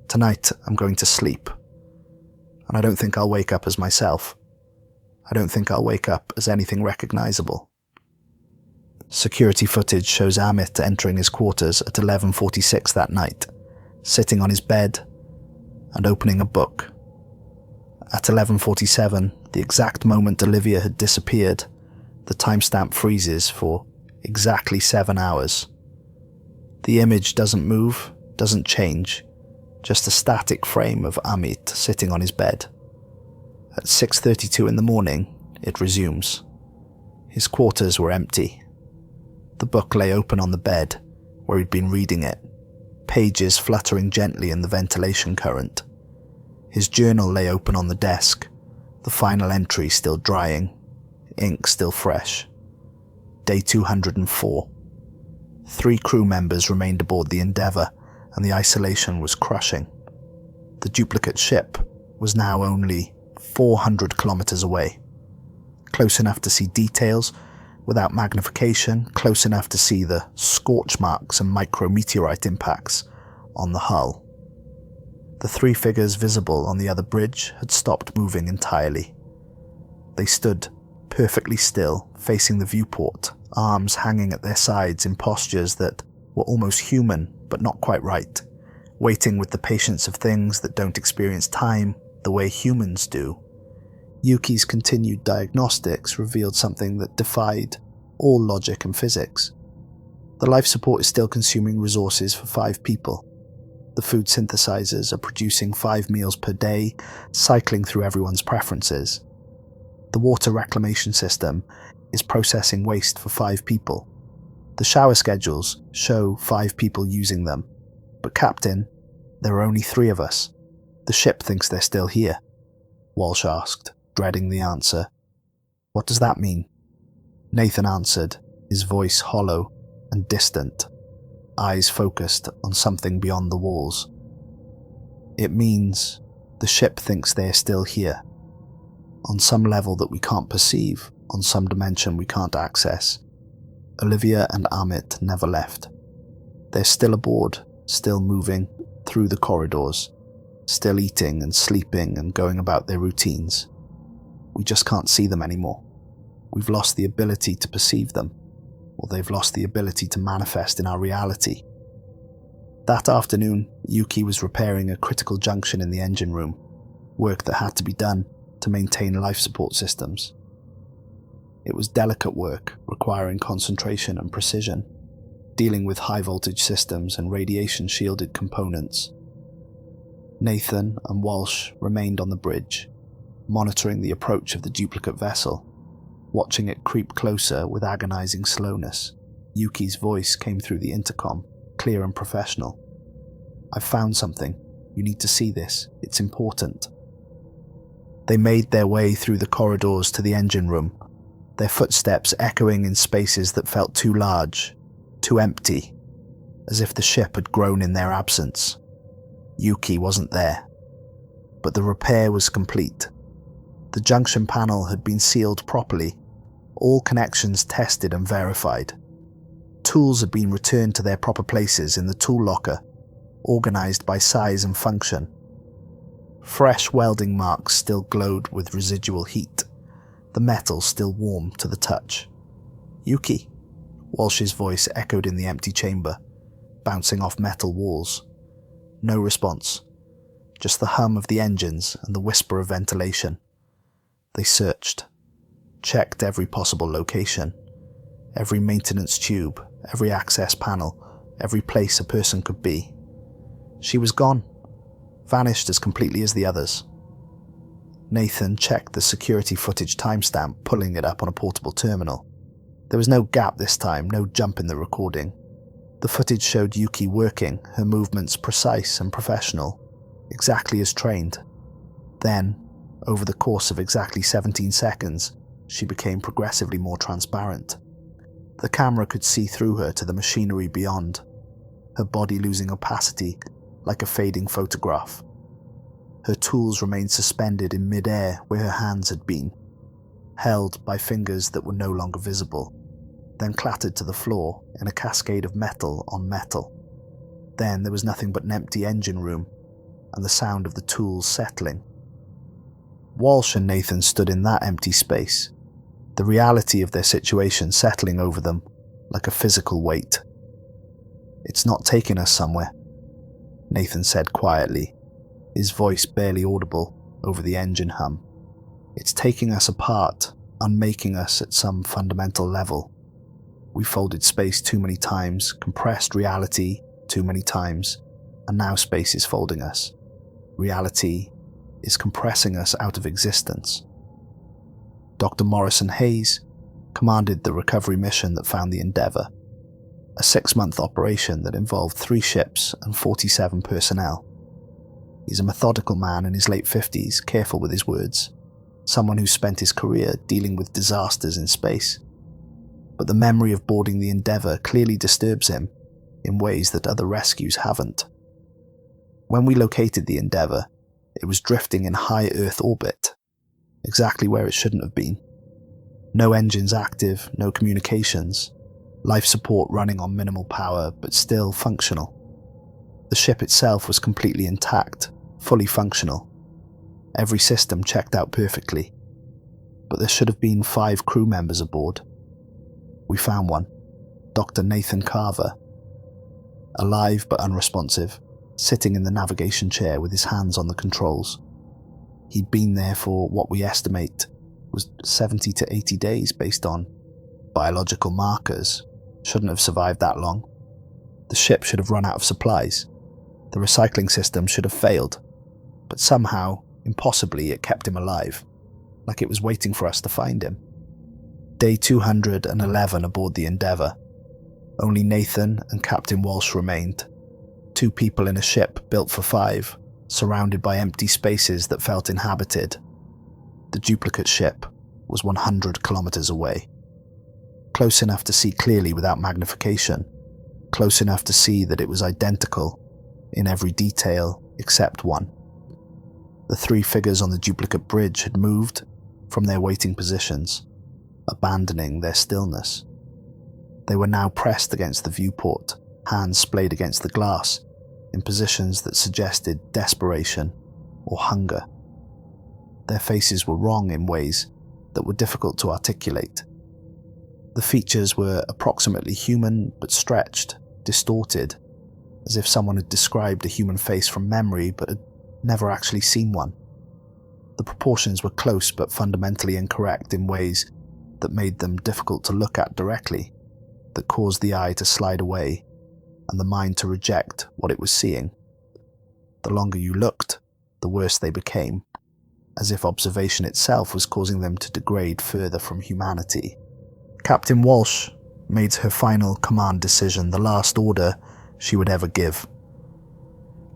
Tonight I'm going to sleep, and I don't think I'll wake up as myself. I don't think I'll wake up as anything recognizable. Security footage shows Amit entering his quarters at 11:46 that night, sitting on his bed and opening a book. At 11:47, the exact moment Olivia had disappeared, the timestamp freezes for exactly 7 hours. The image doesn't move, doesn't change, just a static frame of Amit sitting on his bed. At 6:32 in the morning, it resumes. His quarters were empty. The book lay open on the bed, where he'd been reading it, pages fluttering gently in the ventilation current. His journal lay open on the desk, the final entry still drying, ink still fresh. Day 204. 3 crew members remained aboard the Endeavour, and the isolation was crushing. The duplicate ship was now only 400 kilometers away, close enough to see details without magnification, close enough to see the scorch marks and micrometeorite impacts on the hull. The 3 figures visible on the other bridge had stopped moving entirely. They stood perfectly still, facing the viewport, arms hanging at their sides in postures that were almost human but not quite right, waiting with the patience of things that don't experience time the way humans do. Yuki's continued diagnostics revealed something that defied all logic and physics. The life support is still consuming resources for 5 people. The food synthesizers are producing 5 meals per day, cycling through everyone's preferences. The water reclamation system is processing waste for 5 people. The shower schedules show 5 people using them. But Captain, there are only 3 of us. The ship thinks they're still here. Walsh asked, dreading the answer. What does that mean? Nathan answered, his voice hollow and distant, eyes focused on something beyond the walls. It means the ship thinks they're still here, on some level that we can't perceive, on some dimension we can't access. Olivia and Amit never left. They're still aboard, still moving through the corridors, still eating and sleeping and going about their routines. We just can't see them anymore. We've lost the ability to perceive them, or they've lost the ability to manifest in our reality. That afternoon, Yuki was repairing a critical junction in the engine room, work that had to be done to maintain life support systems. It was delicate work, requiring concentration and precision, dealing with high-voltage systems and radiation-shielded components. Nathan and Walsh remained on the bridge, monitoring the approach of the duplicate vessel, watching it creep closer with agonizing slowness. Yuki's voice came through the intercom, clear and professional. "I've found something. You need to see this. It's important." They made their way through the corridors to the engine room, their footsteps echoing in spaces that felt too large, too empty, as if the ship had grown in their absence. Yuki wasn't there, but the repair was complete. The junction panel had been sealed properly, all connections tested and verified. Tools had been returned to their proper places in the tool locker, organized by size and function. Fresh welding marks still glowed with residual heat, the metal still warm to the touch. "Yuki," Walsh's voice echoed in the empty chamber, bouncing off metal walls. No response, just the hum of the engines and the whisper of ventilation. They searched, checked every possible location, every maintenance tube, every access panel, every place a person could be. She was gone, vanished as completely as the others. Nathan checked the security footage timestamp, pulling it up on a portable terminal. There was no gap this time, no jump in the recording. The footage showed Yuki working, her movements precise and professional, exactly as trained. Then, over the course of exactly 17 seconds, she became progressively more transparent. The camera could see through her to the machinery beyond, her body losing opacity like a fading photograph. Her tools remained suspended in mid-air where her hands had been, held by fingers that were no longer visible, then clattered to the floor in a cascade of metal on metal. Then there was nothing but an empty engine room and the sound of the tools settling. Walsh and Nathan stood in that empty space, the reality of their situation settling over them like a physical weight. "It's not taking us somewhere," Nathan said quietly, his voice barely audible over the engine hum. "It's taking us apart, unmaking us at some fundamental level. We folded space too many times, compressed reality too many times, and now space is folding us. Reality is compressing us out of existence." Dr. Morrison Hayes commanded the recovery mission that found the Endeavour, a 6-month operation that involved 3 ships and 47 personnel. He's a methodical man in his late 50s, careful with his words, someone who spent his career dealing with disasters in space. But the memory of boarding the Endeavour clearly disturbs him in ways that other rescues haven't. When we located the Endeavour, it was drifting in high Earth orbit, exactly where it shouldn't have been. No engines active, no communications, life support running on minimal power, but still functional. The ship itself was completely intact, fully functional. Every system checked out perfectly. But there should have been 5 crew members aboard. We found one, Dr. Nathan Carver, alive but unresponsive, sitting in the navigation chair with his hands on the controls. He'd been there for what we estimate was 70 to 80 days based on biological markers. Shouldn't have survived that long. The ship should have run out of supplies. The recycling system should have failed. But somehow, impossibly, it kept him alive, like it was waiting for us to find him. Day 211 aboard the Endeavour. Only Nathan and Captain Walsh remained. 2 people in a ship built for 5, surrounded by empty spaces that felt inhabited. The duplicate ship was 100 kilometers away. Close enough to see clearly without magnification. Close enough to see that it was identical in every detail except one. The 3 figures on the duplicate bridge had moved from their waiting positions, abandoning their stillness. They were now pressed against the viewport, hands splayed against the glass, in positions that suggested desperation or hunger. Their faces were wrong in ways that were difficult to articulate. The features were approximately human but stretched, distorted, as if someone had described a human face from memory but had never actually seen one. The proportions were close but fundamentally incorrect in ways that made them difficult to look at directly, that caused the eye to slide away and the mind to reject what it was seeing. The longer you looked, the worse they became, as if observation itself was causing them to degrade further from humanity. Captain Walsh made her final command decision, the last order she would ever give.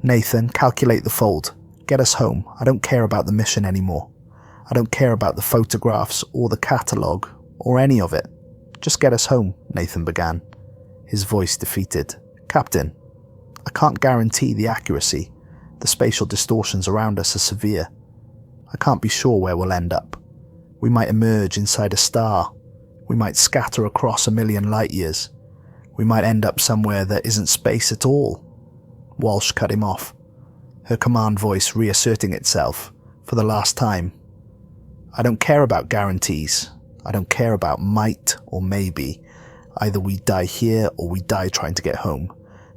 "Nathan, calculate the fold. Get us home. I don't care about the mission anymore. I don't care about the photographs or the catalogue or any of it. Just get us home," Nathan began, his voice defeated. "Captain, I can't guarantee the accuracy. The spatial distortions around us are severe. I can't be sure where we'll end up. We might emerge inside a star. We might scatter across 1,000,000 light years. We might end up somewhere that isn't space at all." Walsh cut him off, her command voice reasserting itself for the last time. "I don't care about guarantees. I don't care about might or maybe. Either we die here or we die trying to get home.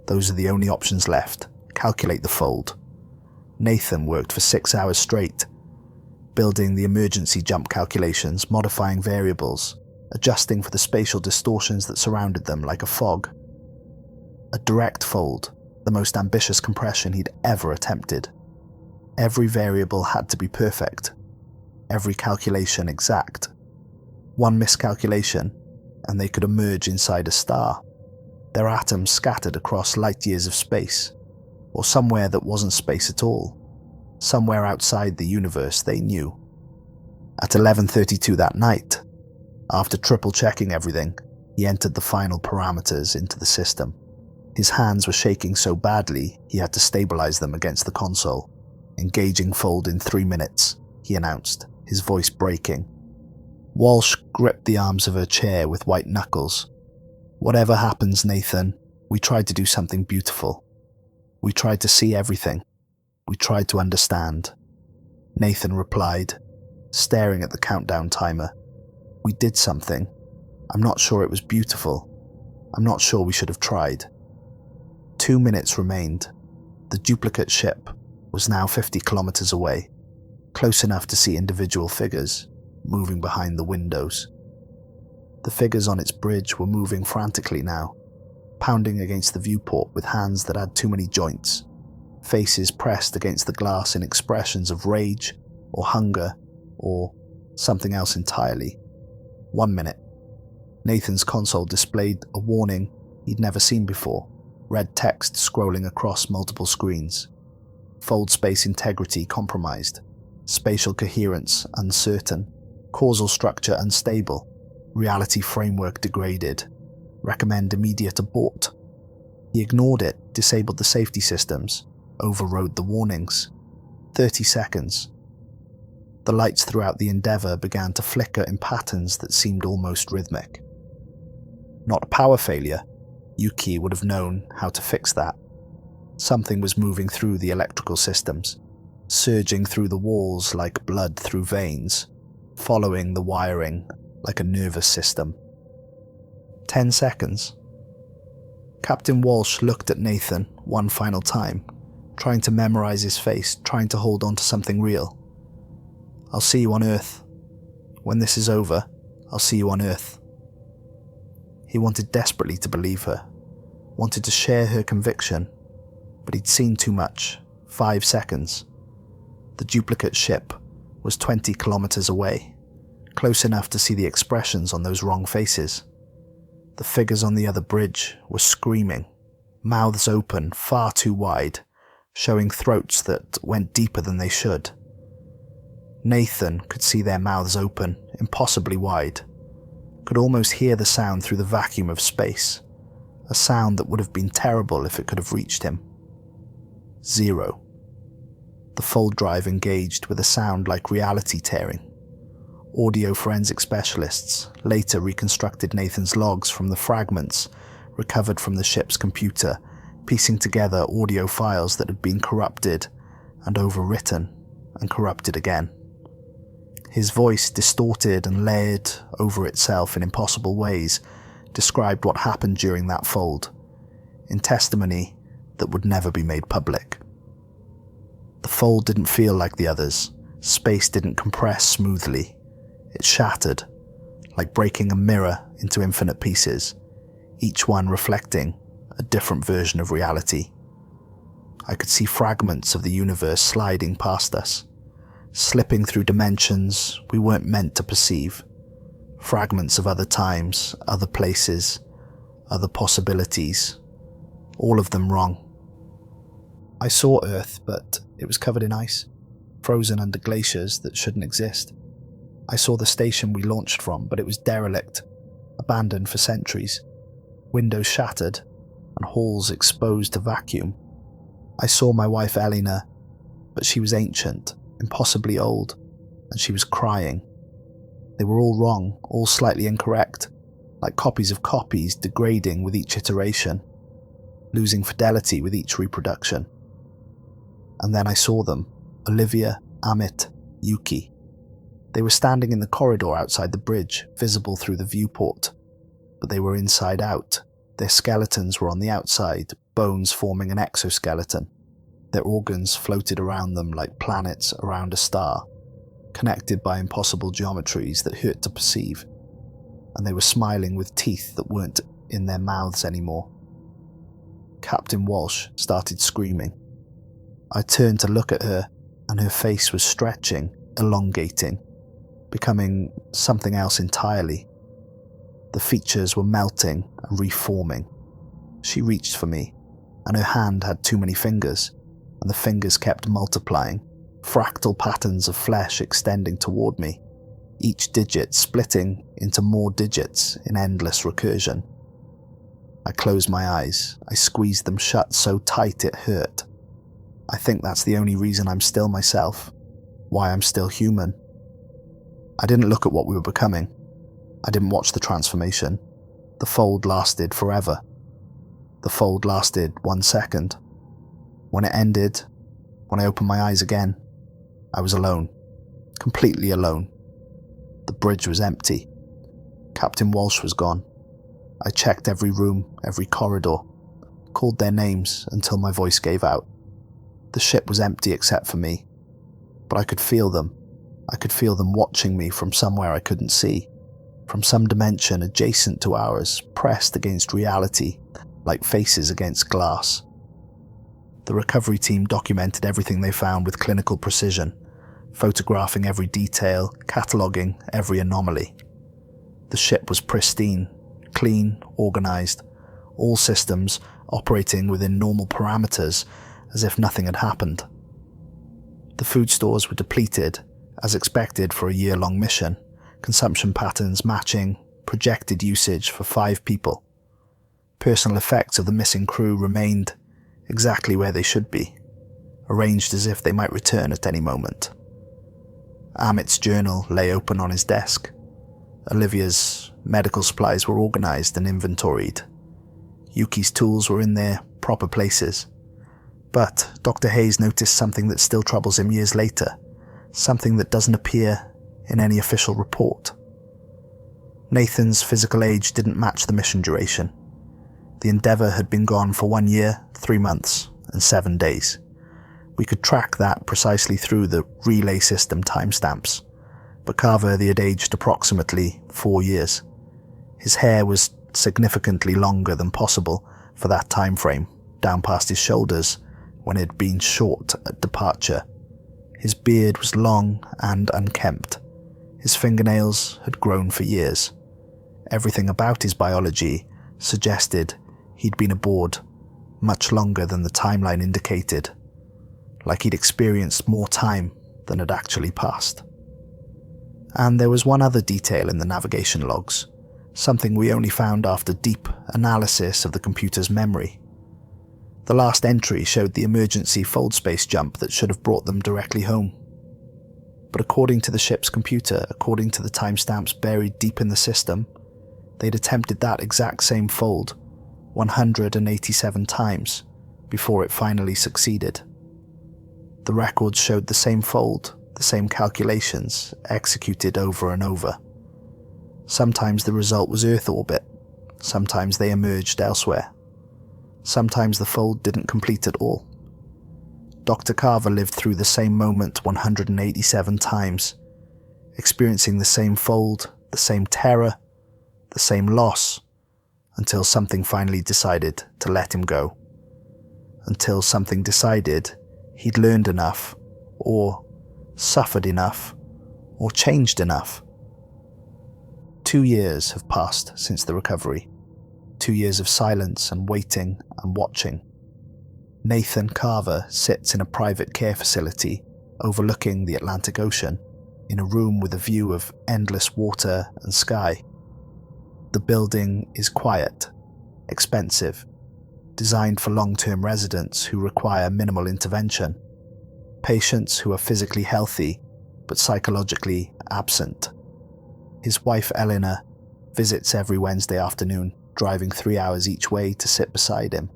Those are the only options left. Calculate the fold." Nathan worked for 6 hours straight, building the emergency jump calculations, modifying variables, adjusting for the spatial distortions that surrounded them like a fog. A direct fold, the most ambitious compression he'd ever attempted. Every variable had to be perfect, every calculation exact. One miscalculation, and they could emerge inside a star, their atoms scattered across light years of space, or somewhere that wasn't space at all, somewhere outside the universe they knew. At 11:32 that night, after triple-checking everything, he entered the final parameters into the system. His hands were shaking so badly he had to stabilize them against the console. "Engaging fold in 3 minutes, he announced, his voice breaking. Walsh gripped the arms of her chair with white knuckles. "Whatever happens, Nathan, we tried to do something beautiful. We tried to see everything. We tried to understand." Nathan replied, staring at the countdown timer. "We did something. I'm not sure it was beautiful. I'm not sure we should have tried." 2 minutes remained. The duplicate ship was now 50 kilometers away, close enough to see individual figures moving behind the windows. The figures on its bridge were moving frantically now, pounding against the viewport with hands that had too many joints, faces pressed against the glass in expressions of rage or hunger or something else entirely. 1 minute. Nathan's console displayed a warning he'd never seen before, red text scrolling across multiple screens. Fold space integrity compromised, spatial coherence uncertain, causal structure unstable, reality framework degraded, recommend immediate abort. He ignored it, disabled the safety systems, overrode the warnings. 30 seconds. The lights throughout the Endeavour began to flicker in patterns that seemed almost rhythmic. Not a power failure. Yuki would have known how to fix that. Something was moving through the electrical systems, surging through the walls like blood through veins, following the wiring like a nervous system. 10 seconds. Captain Walsh looked at Nathan one final time, trying to memorize his face, trying to hold on to something real. "I'll see you on Earth. When this is over, I'll see you on Earth." He wanted desperately to believe her, wanted to share her conviction, but he'd seen too much. 5 seconds. The duplicate ship was 20 kilometers away, close enough to see the expressions on those wrong faces. The figures on the other bridge were screaming, mouths open far too wide, showing throats that went deeper than they should. Nathan could see their mouths open, impossibly wide, could almost hear the sound through the vacuum of space, a sound that would have been terrible if it could have reached him. 0. The fold drive engaged with a sound like reality tearing. Audio forensic specialists later reconstructed Nathan's logs from the fragments recovered from the ship's computer, piecing together audio files that had been corrupted and overwritten and corrupted again. His voice, distorted and layered over itself in impossible ways, described what happened during that fold, in testimony that would never be made public. The fold didn't feel like the others. Space didn't compress smoothly. It shattered, like breaking a mirror into infinite pieces, each one reflecting a different version of reality. I could see fragments of the universe sliding past us, slipping through dimensions we weren't meant to perceive. Fragments of other times, other places, other possibilities, all of them wrong. I saw Earth, but it was covered in ice, frozen under glaciers that shouldn't exist. I saw the station we launched from, but it was derelict, abandoned for centuries, windows shattered and halls exposed to vacuum. I saw my wife Elena, but she was ancient, impossibly old, and she was crying. They were all wrong, all slightly incorrect, like copies of copies degrading with each iteration, losing fidelity with each reproduction. And then I saw them, Olivia, Amit, Yuki. They were standing in the corridor outside the bridge, visible through the viewport, but they were inside out. Their skeletons were on the outside, bones forming an exoskeleton. Their organs floated around them like planets around a star, connected by impossible geometries that hurt to perceive, and they were smiling with teeth that weren't in their mouths anymore. Captain Walsh started screaming. I turned to look at her, and her face was stretching, elongating, becoming something else entirely. The features were melting and reforming. She reached for me, and her hand had too many fingers, and the fingers kept multiplying, fractal patterns of flesh extending toward me, each digit splitting into more digits in endless recursion. I closed my eyes. I squeezed them shut so tight it hurt. I think that's the only reason I'm still myself, why I'm still human. I didn't look at what we were becoming. I didn't watch the transformation. The fold lasted forever. The fold lasted 1 second. When it ended, when I opened my eyes again, I was alone, completely alone. The bridge was empty. Captain Walsh was gone. I checked every room, every corridor, called their names until my voice gave out. The ship was empty except for me, but I could feel them. I could feel them watching me from somewhere I couldn't see, from some dimension adjacent to ours, pressed against reality, like faces against glass. The recovery team documented everything they found with clinical precision, photographing every detail, cataloguing every anomaly. The ship was pristine, clean, organized, all systems operating within normal parameters as if nothing had happened. The food stores were depleted, as expected for a year-long mission, consumption patterns matching projected usage for 5 people. Personal effects of the missing crew remained exactly where they should be, arranged as if they might return at any moment. Amit's journal lay open on his desk. Olivia's medical supplies were organized and inventoried. Yuki's tools were in their proper places. But Dr. Hayes noticed something that still troubles him years later, something that doesn't appear in any official report. Nathan's physical age didn't match the mission duration. The Endeavour had been gone for 1 year, 3 months, and 7 days. We could track that precisely through the relay system timestamps, but Carver had aged approximately 4 years. His hair was significantly longer than possible for that time frame, down past his shoulders, when it had been short at departure. His beard was long and unkempt. His fingernails had grown for years. Everything about his biology suggested he'd been aboard much longer than the timeline indicated, like he'd experienced more time than had actually passed. And there was one other detail in the navigation logs, something we only found after deep analysis of the computer's memory. The last entry showed the emergency fold space jump that should have brought them directly home. But according to the ship's computer, according to the timestamps buried deep in the system, they'd attempted that exact same fold 187 times before it finally succeeded. The records showed the same fold, the same calculations, executed over and over. Sometimes the result was Earth orbit, sometimes they emerged elsewhere. Sometimes the fold didn't complete at all. Dr. Carver lived through the same moment 187 times, experiencing the same fold, the same terror, the same loss, until something finally decided to let him go. Until something decided he'd learned enough, or suffered enough, or changed enough. 2 years have passed since the recovery. 2 years of silence and waiting and watching. Nathan Carver sits in a private care facility overlooking the Atlantic Ocean, in a room with a view of endless water and sky. The building is quiet, expensive, designed for long-term residents who require minimal intervention, patients who are physically healthy but psychologically absent. His wife Eleanor visits every Wednesday afternoon, driving 3 hours each way to sit beside him.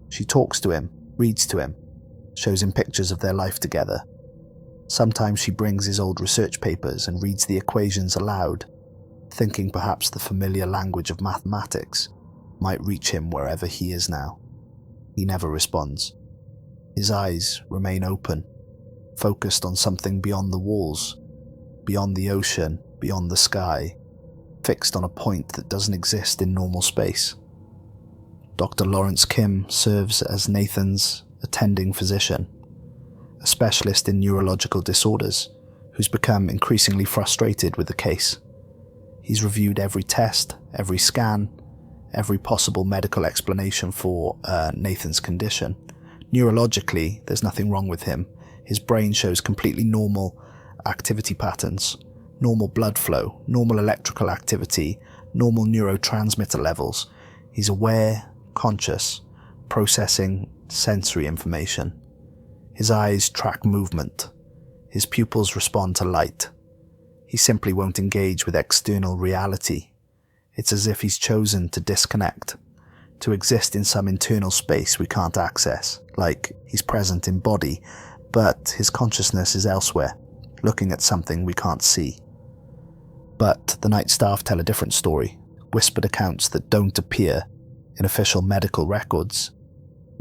She talks to him, reads to him, shows him pictures of their life together. Sometimes she brings his old research papers and reads the equations aloud, thinking perhaps the familiar language of mathematics might reach him wherever he is now. He never responds. His eyes remain open, focused on something beyond the walls, beyond the ocean, beyond the sky, fixed on a point that doesn't exist in normal space. Dr. Lawrence Kim serves as Nathan's attending physician, a specialist in neurological disorders who's become increasingly frustrated with the case. He's reviewed every test, every scan, every possible medical explanation for Nathan's condition. Neurologically, there's nothing wrong with him. His brain shows completely normal activity patterns, normal blood flow, normal electrical activity, normal neurotransmitter levels. He's aware, conscious, processing sensory information. His eyes track movement. His pupils respond to light. He simply won't engage with external reality. It's as if he's chosen to disconnect, to exist in some internal space we can't access, like he's present in body, but his consciousness is elsewhere, looking at something we can't see. But the night staff tell a different story, whispered accounts that don't appear in official medical records.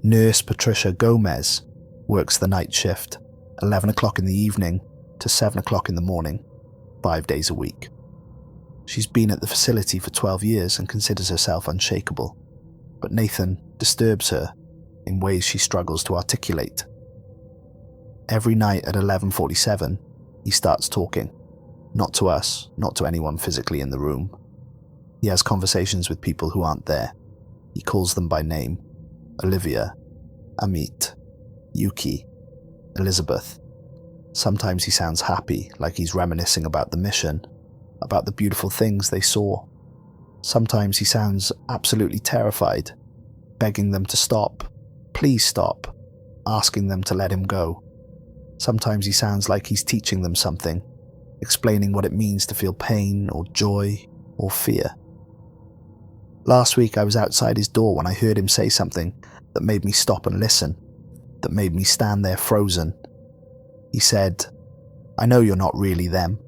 Nurse Patricia Gomez works the night shift, 11 o'clock in the evening to 7 o'clock in the morning, 5 days a week. She's been at the facility for 12 years and considers herself unshakable, but Nathan disturbs her in ways she struggles to articulate. Every night at 11:47, he starts talking, not to us, not to anyone physically in the room. He has conversations with people who aren't there. He calls them by name: Olivia, Amit, Yuki, Elizabeth. Sometimes he sounds happy, like he's reminiscing about the mission, about the beautiful things they saw. Sometimes he sounds absolutely terrified, begging them to stop, please stop, asking them to let him go. Sometimes he sounds like he's teaching them something, explaining what it means to feel pain or joy or fear. Last week I was outside his door when I heard him say something that made me stop and listen, that made me stand there frozen. He said, "I know you're not really them.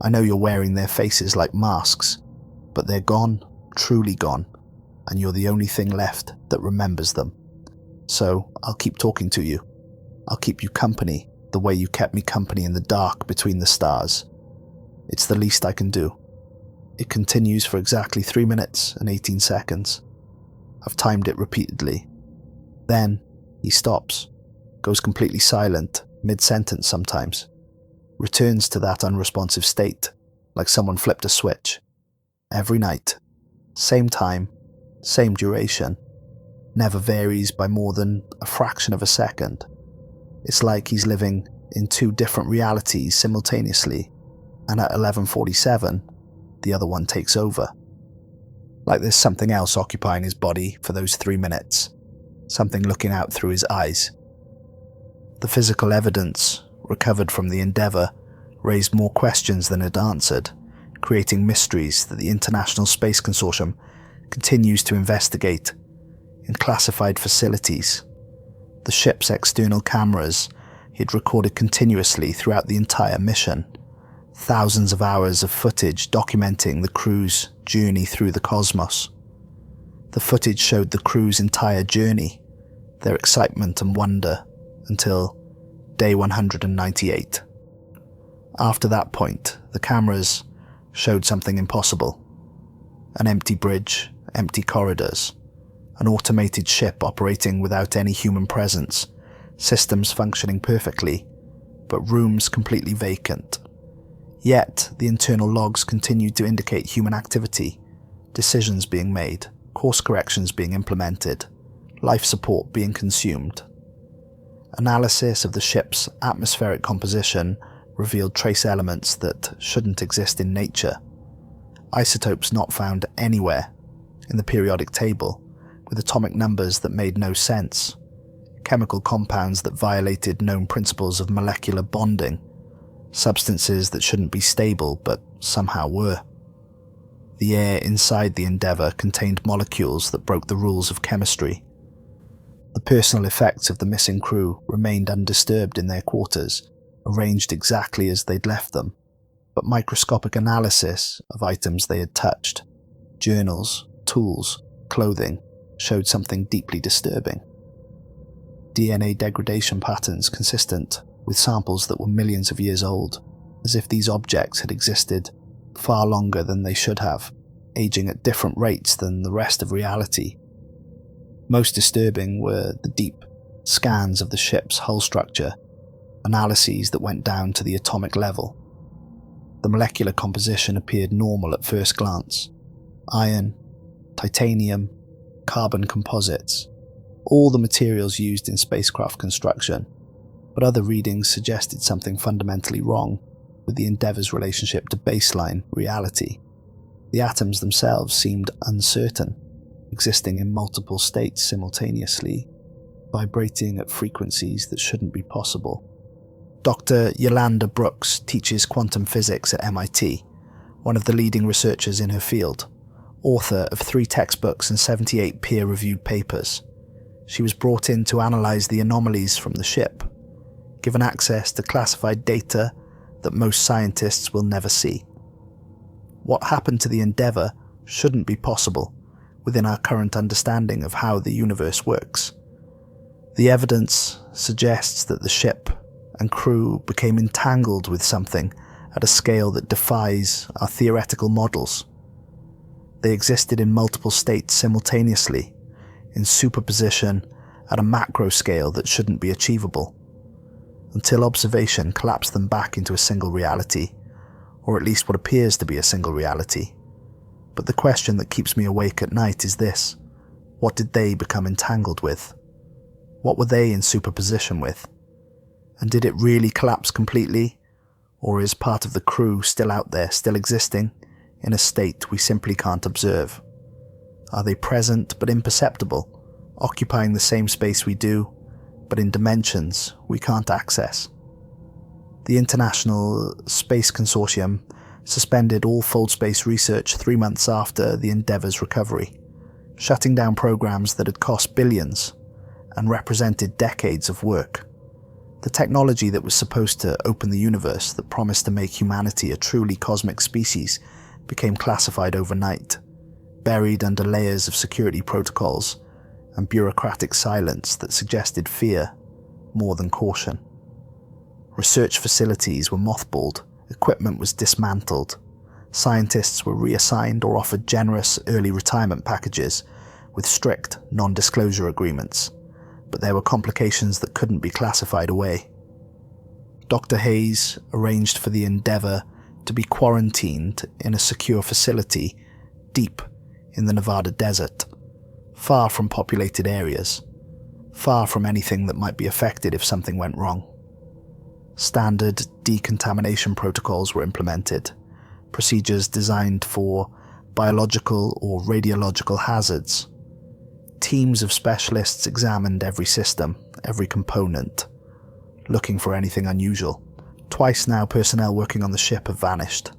I know you're wearing their faces like masks, but they're gone, truly gone, and you're the only thing left that remembers them. So I'll keep talking to you. I'll keep you company the way you kept me company in the dark between the stars. It's the least I can do." It continues for exactly 3 minutes and 18 seconds. I've timed it repeatedly. Then he stops, goes completely silent, mid-sentence sometimes, returns to that unresponsive state, like someone flipped a switch. Every night, same time, same duration, never varies by more than a fraction of a second. It's like he's living in two different realities simultaneously, and at 11:47, the other one takes over. Like there's something else occupying his body for those 3 minutes, something looking out through his eyes. The physical evidence recovered from the Endeavour raised more questions than it answered, creating mysteries that the International Space Consortium continues to investigate. In classified facilities, the ship's external cameras had recorded continuously throughout the entire mission, thousands of hours of footage documenting the crew's journey through the cosmos. The footage showed the crew's entire journey, their excitement and wonder, until day 198. After that point, the cameras showed something impossible. An empty bridge, empty corridors, an automated ship operating without any human presence, systems functioning perfectly, but rooms completely vacant. Yet, the internal logs continued to indicate human activity, decisions being made, course corrections being implemented, life support being consumed. Analysis of the ship's atmospheric composition revealed trace elements that shouldn't exist in nature. Isotopes not found anywhere in the periodic table, with atomic numbers that made no sense. Chemical compounds that violated known principles of molecular bonding. Substances that shouldn't be stable but somehow were. The air inside the Endeavour contained molecules that broke the rules of chemistry. The personal effects of the missing crew remained undisturbed in their quarters, arranged exactly as they'd left them, but microscopic analysis of items they had touched, journals, tools, clothing, showed something deeply disturbing. DNA degradation patterns consistent with samples that were millions of years old, as if these objects had existed far longer than they should have, aging at different rates than the rest of reality. Most disturbing were the deep scans of the ship's hull structure, analyses that went down to the atomic level. The molecular composition appeared normal at first glance. Iron, titanium, carbon composites, all the materials used in spacecraft construction, but other readings suggested something fundamentally wrong with the Endeavour's relationship to baseline reality. The atoms themselves seemed uncertain, existing in multiple states simultaneously, vibrating at frequencies that shouldn't be possible. Dr. Yolanda Brooks teaches quantum physics at MIT, one of the leading researchers in her field, author of 3 textbooks and 78 peer-reviewed papers. She was brought in to analyze the anomalies from the ship, given access to classified data that most scientists will never see. What happened to the Endeavour shouldn't be possible within our current understanding of how the universe works. The evidence suggests that the ship and crew became entangled with something at a scale that defies our theoretical models. They existed in multiple states simultaneously, in superposition at a macro scale that shouldn't be achievable, until observation collapsed them back into a single reality, or at least what appears to be a single reality. But the question that keeps me awake at night is this: what did they become entangled with? What were they in superposition with? And did it really collapse completely? Or is part of the crew still out there, still existing, in a state we simply can't observe? Are they present but imperceptible, occupying the same space we do, but in dimensions we can't access? The International Space Consortium suspended all fold space research 3 months after the Endeavour's recovery, shutting down programs that had cost billions and represented decades of work. The technology that was supposed to open the universe, that promised to make humanity a truly cosmic species, became classified overnight, buried under layers of security protocols and bureaucratic silence that suggested fear more than caution. Research facilities were mothballed, equipment was dismantled, scientists were reassigned or offered generous early retirement packages with strict non-disclosure agreements, but there were complications that couldn't be classified away. Dr. Hayes arranged for the Endeavour to be quarantined in a secure facility deep in the Nevada desert, far from populated areas, far from anything that might be affected if something went wrong. Standard decontamination protocols were implemented, procedures designed for biological or radiological hazards. Teams of specialists examined every system, every component, looking for anything unusual, Twice now, personnel working on the ship have vanished.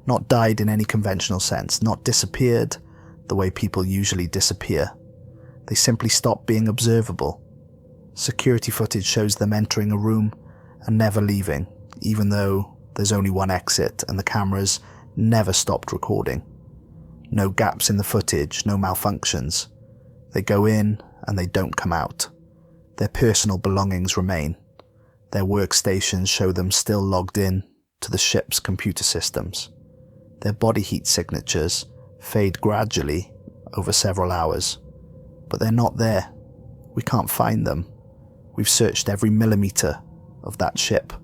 Not died in any conventional sense, not disappeared the way people usually disappear. They simply stopped being observable. Security footage shows them entering a room and never leaving, even though there's only one exit and the cameras never stopped recording. No gaps in the footage, no malfunctions. They go in and they don't come out. Their personal belongings remain. Their workstations show them still logged in to the ship's computer systems. Their body heat signatures fade gradually over several hours, but they're not there. We can't find them. We've searched every millimeter of that ship.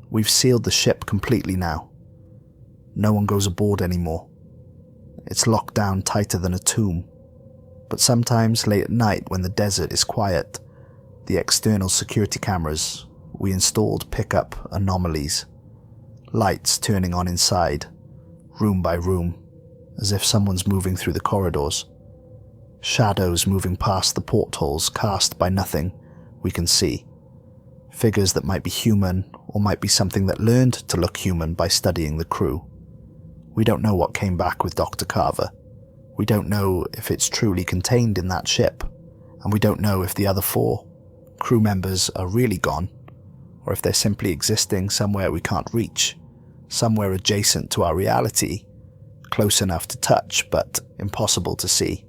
We've sealed the ship completely now. No one goes aboard anymore. It's locked down tighter than a tomb. But sometimes late at night when the desert is quiet, the external security cameras we installed pick up anomalies. Lights turning on inside, room by room, as if someone's moving through the corridors. Shadows moving past the portholes cast by nothing we can see. Figures that might be human or might be something that learned to look human by studying the crew. We don't know what came back with Dr. Carver. We don't know if it's truly contained in that ship, and we don't know if the other 4 crew members are really gone, or if they're simply existing somewhere we can't reach, somewhere adjacent to our reality, close enough to touch but impossible to see.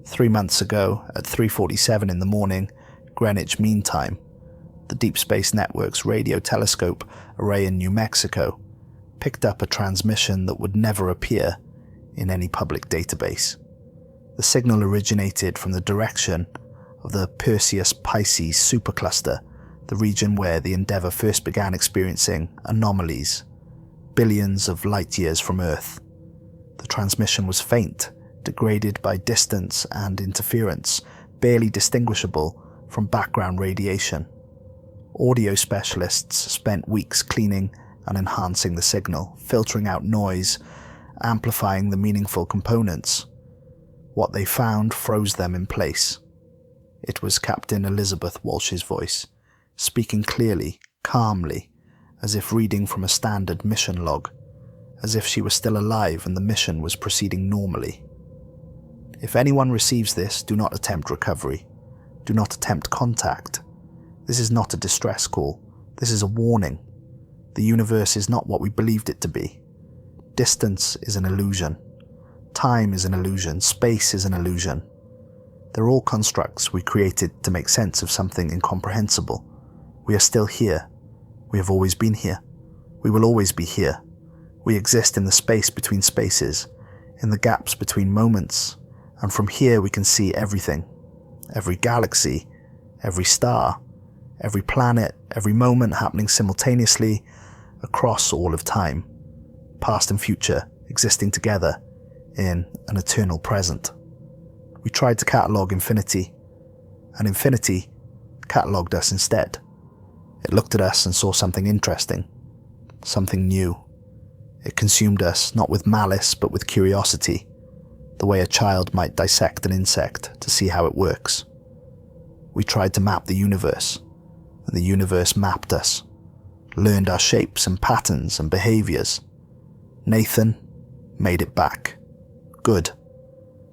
3 months ago, at 3:47 in the morning, Greenwich Mean Time, the Deep Space Network's radio telescope array in New Mexico picked up a transmission that would never appear in any public database. The signal originated from the direction of the Perseus-Pisces supercluster, the region where the Endeavour first began experiencing anomalies, billions of light years from Earth. The transmission was faint, degraded by distance and interference, barely distinguishable from background radiation. Audio specialists spent weeks cleaning and enhancing the signal, filtering out noise, amplifying the meaningful components. What they found froze them in place. It was Captain Elizabeth Walsh's voice, speaking clearly, calmly, as if reading from a standard mission log, as if she was still alive and the mission was proceeding normally. If anyone receives this, do not attempt recovery. Do not attempt contact. This is not a distress call. This is a warning. The universe is not what we believed it to be. Distance is an illusion. Time is an illusion. Space is an illusion. They're all constructs we created to make sense of something incomprehensible. We are still here. We have always been here. We will always be here. We exist in the space between spaces, in the gaps between moments, and from here we can see everything. Every galaxy, every star, every planet, every moment happening simultaneously across all of time, past and future existing together in an eternal present. We tried to catalogue infinity, and infinity catalogued us instead. It looked at us and saw something interesting, something new. It consumed us not with malice but with curiosity, the way a child might dissect an insect to see how it works. We tried to map the universe, and the universe mapped us, learned our shapes and patterns and behaviors. Nathan made it back. Good.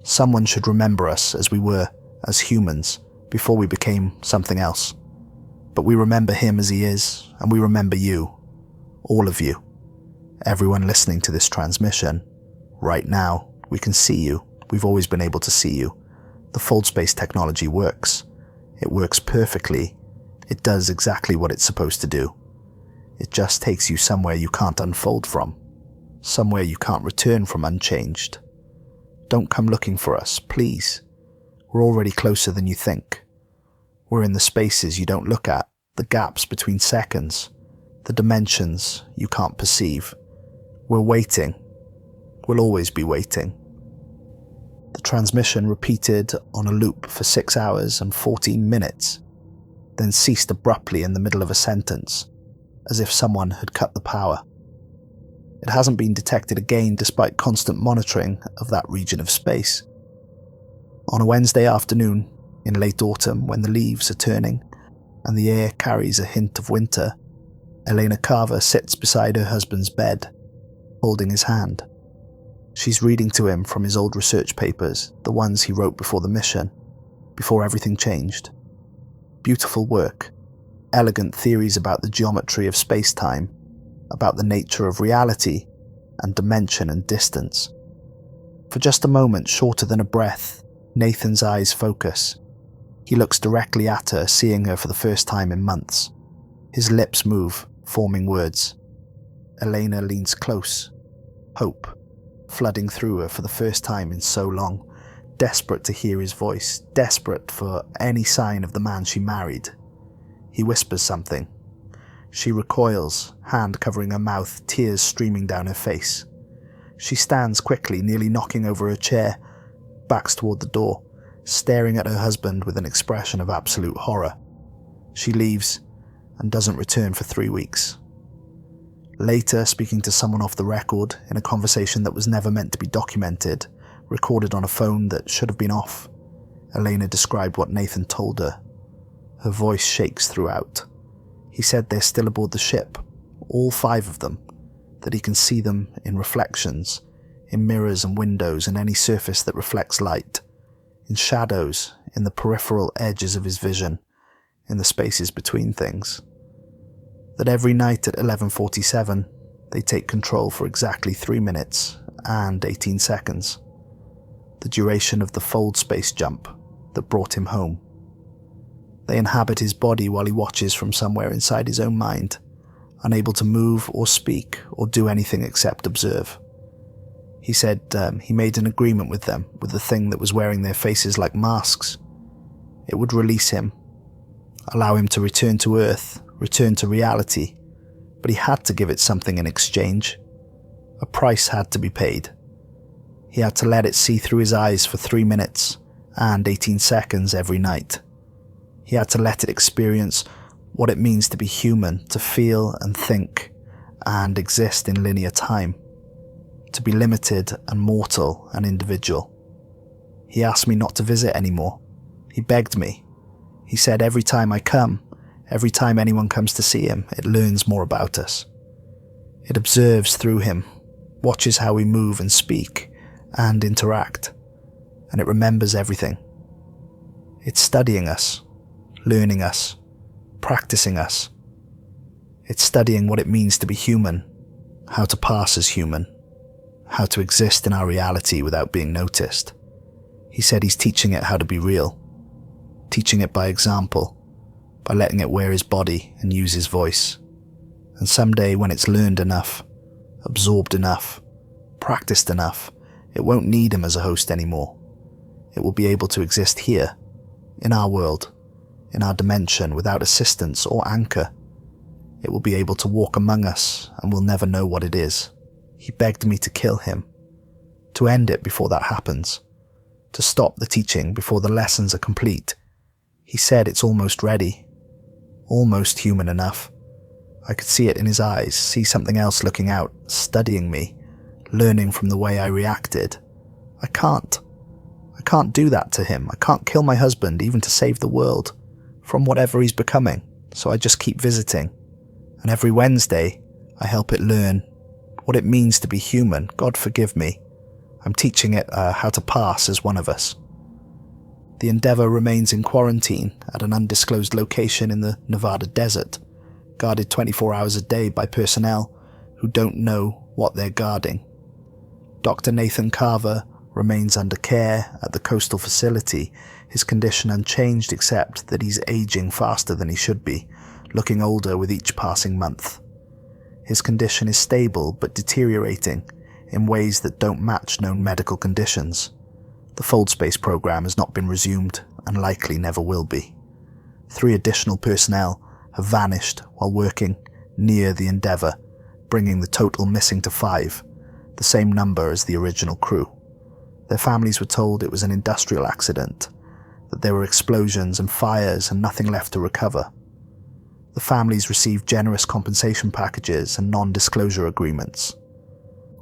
Someone should remember us as we were, as humans, before we became something else. But we remember him as he is, and we remember you. All of you. Everyone listening to this transmission. Right now, we can see you. We've always been able to see you. The fold space technology works. It works perfectly. It does exactly what it's supposed to do. It just takes you somewhere you can't unfold from. Somewhere you can't return from unchanged. Don't come looking for us, please. We're already closer than you think. We're in the spaces you don't look at, the gaps between seconds, the dimensions you can't perceive. We're waiting. We'll always be waiting. The transmission repeated on a loop for 6 hours and 14 minutes, then ceased abruptly in the middle of a sentence, as if someone had cut the power. It hasn't been detected again despite constant monitoring of that region of space. On a Wednesday afternoon, in late autumn when the leaves are turning and the air carries a hint of winter, Elena Carver sits beside her husband's bed, holding his hand. She's reading to him from his old research papers, the ones he wrote before the mission, before everything changed. Beautiful work, elegant theories about the geometry of space-time, about the nature of reality and dimension and distance. For just a moment, shorter than a breath, Nathan's eyes focus. He looks directly at her, seeing her for the first time in months. His lips move, forming words. Elena leans close, hope flooding through her for the first time in so long, desperate to hear his voice, desperate for any sign of the man she married. He whispers something. She recoils, hand covering her mouth, tears streaming down her face. She stands quickly, nearly knocking over her chair, backs toward the door, staring at her husband with an expression of absolute horror. She leaves and doesn't return for 3 weeks. Later, speaking to someone off the record, in a conversation that was never meant to be documented, recorded on a phone that should have been off, Elena described what Nathan told her. Her voice shakes throughout. He said they're still aboard the ship, all 5 of them, that he can see them in reflections, in mirrors and windows and any surface that reflects light, in shadows, in the peripheral edges of his vision, in the spaces between things. That every night at 11:47, they take control for exactly 3 minutes and 18 seconds. The duration of the fold space jump that brought him home. They inhabit his body while he watches from somewhere inside his own mind, unable to move or speak or do anything except observe. He said he made an agreement with them, with the thing that was wearing their faces like masks. It would release him, allow him to return to Earth, return to reality, but he had to give it something in exchange. A price had to be paid. He had to let it see through his eyes for 3 minutes and 18 seconds every night. He had to let it experience what it means to be human, to feel and think and exist in linear time, to be limited and mortal and individual. He asked me not to visit anymore. He begged me. He said every time I come, every time anyone comes to see him, it learns more about us. It observes through him, watches how we move and speak and interact, and it remembers everything. It's studying us, learning us, practicing us. It's studying what it means to be human, how to pass as human, how to exist in our reality without being noticed. He said he's teaching it how to be real, teaching it by example, by letting it wear his body and use his voice. And someday when it's learned enough, absorbed enough, practiced enough, it won't need him as a host anymore. It will be able to exist here, in our world, in our dimension, without assistance or anchor. It will be able to walk among us and we'll never know what it is. He begged me to kill him, to end it before that happens, to stop the teaching before the lessons are complete. He said it's almost ready, almost human enough. I could see it in his eyes, see something else looking out, studying me, learning from the way I reacted. I can't do that to him. I can't kill my husband even to save the world from whatever he's becoming, so I just keep visiting. And every Wednesday, I help it learn what it means to be human. God forgive me. I'm teaching it how to pass as one of us. The Endeavour remains in quarantine at an undisclosed location in the Nevada desert, guarded 24 hours a day by personnel who don't know what they're guarding. Dr. Nathan Carver remains under care at the coastal facility, his condition unchanged except that he's aging faster than he should be, looking older with each passing month. His condition is stable but deteriorating in ways that don't match known medical conditions. The fold space program has not been resumed and likely never will be. 3 additional personnel have vanished while working near the Endeavour, bringing the total missing to 5, the same number as the original crew. Their families were told it was an industrial accident, that there were explosions and fires and nothing left to recover. The families received generous compensation packages and non-disclosure agreements.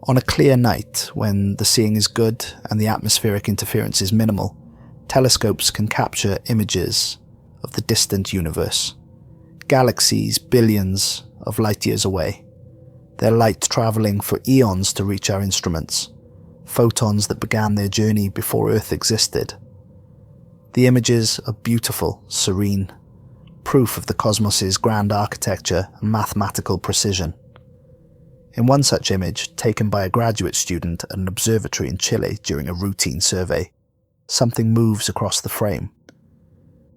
On a clear night, when the seeing is good and the atmospheric interference is minimal, telescopes can capture images of the distant universe, Galaxies billions of light years away. Their light travelling for eons to reach our instruments. Photons that began their journey before Earth existed. The images are beautiful, serene, proof of the cosmos's grand architecture and mathematical precision. In one such image, taken by a graduate student at an observatory in Chile during a routine survey, something moves across the frame.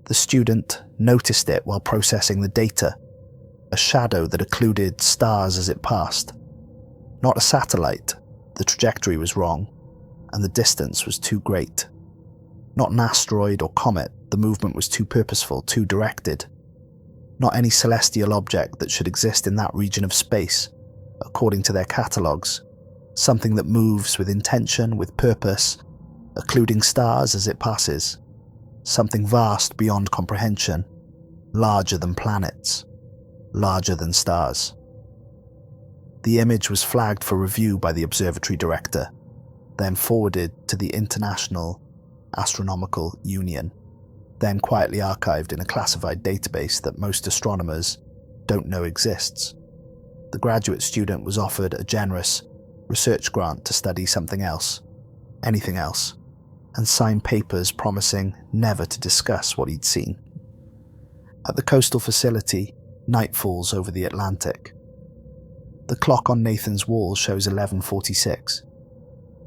The student noticed it while processing the data, a shadow that occluded stars as it passed. Not a satellite, the trajectory was wrong, and the distance was too great. Not an asteroid or comet, the movement was too purposeful, too directed. Not any celestial object that should exist in that region of space, according to their catalogues. Something that moves with intention, with purpose, occluding stars as it passes. Something vast beyond comprehension, larger than planets, larger than stars. The image was flagged for review by the observatory director, then forwarded to the International Astronomical Union, then quietly archived in a classified database that most astronomers don't know exists. The graduate student was offered a generous research grant to study something else, anything else, and sign papers promising never to discuss what he'd seen. At the coastal facility, night falls over the Atlantic. The clock on Nathan's wall shows 11:46.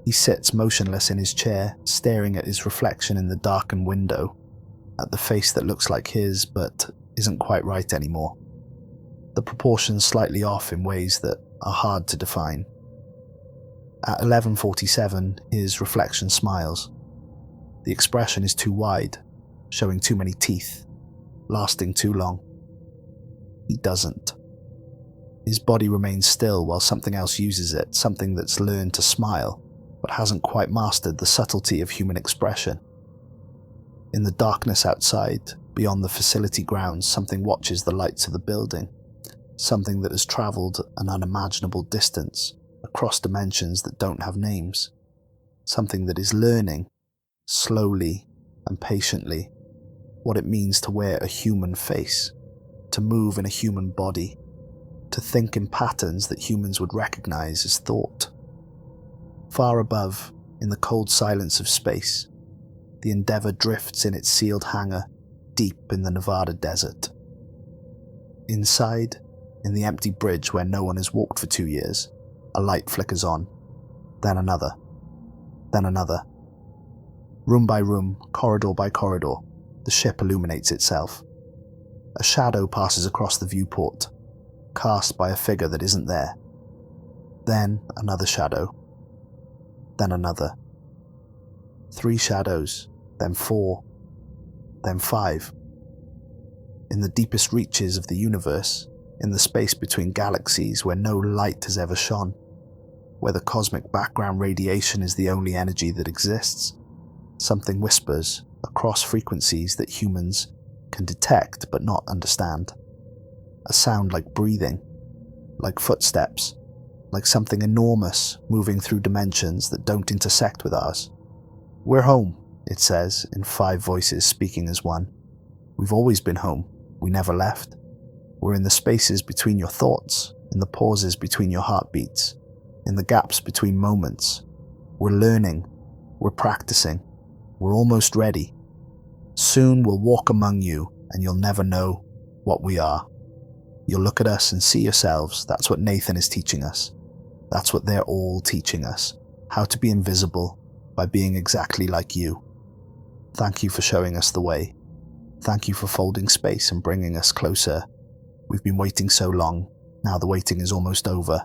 He sits motionless in his chair, staring at his reflection in the darkened window, at the face that looks like his but isn't quite right anymore. The proportions slightly off in ways that are hard to define. At 11:47, his reflection smiles. The expression is too wide, showing too many teeth, lasting too long. He doesn't. His body remains still while something else uses it, something that's learned to smile, but hasn't quite mastered the subtlety of human expression. In the darkness outside, beyond the facility grounds, something watches the lights of the building, something that has travelled an unimaginable distance, across dimensions that don't have names, something that is learning, slowly and patiently, what it means to wear a human face, to move in a human body, to think in patterns that humans would recognise as thought. Far above, in the cold silence of space, the Endeavour drifts in its sealed hangar deep in the Nevada desert. Inside, in the empty bridge where no one has walked for 2 years, a light flickers on, then another, then another. Room by room, corridor by corridor, the ship illuminates itself. A shadow passes across the viewport, cast by a figure that isn't there. Then another shadow. Then another. 3 shadows, then 4, then 5. In the deepest reaches of the universe, in the space between galaxies where no light has ever shone, where the cosmic background radiation is the only energy that exists, something whispers across frequencies that humans can detect but not understand. A sound like breathing, like footsteps, like something enormous moving through dimensions that don't intersect with ours. "We're home," it says, in 5 voices speaking as one. "We've always been home. We never left. We're in the spaces between your thoughts, in the pauses between your heartbeats, in the gaps between moments. We're learning. We're practicing. We're almost ready. Soon we'll walk among you and you'll never know what we are. You'll look at us and see yourselves. That's what Nathan is teaching us. That's what they're all teaching us. How to be invisible by being exactly like you. Thank you for showing us the way. Thank you for folding space and bringing us closer. We've been waiting so long. Now the waiting is almost over.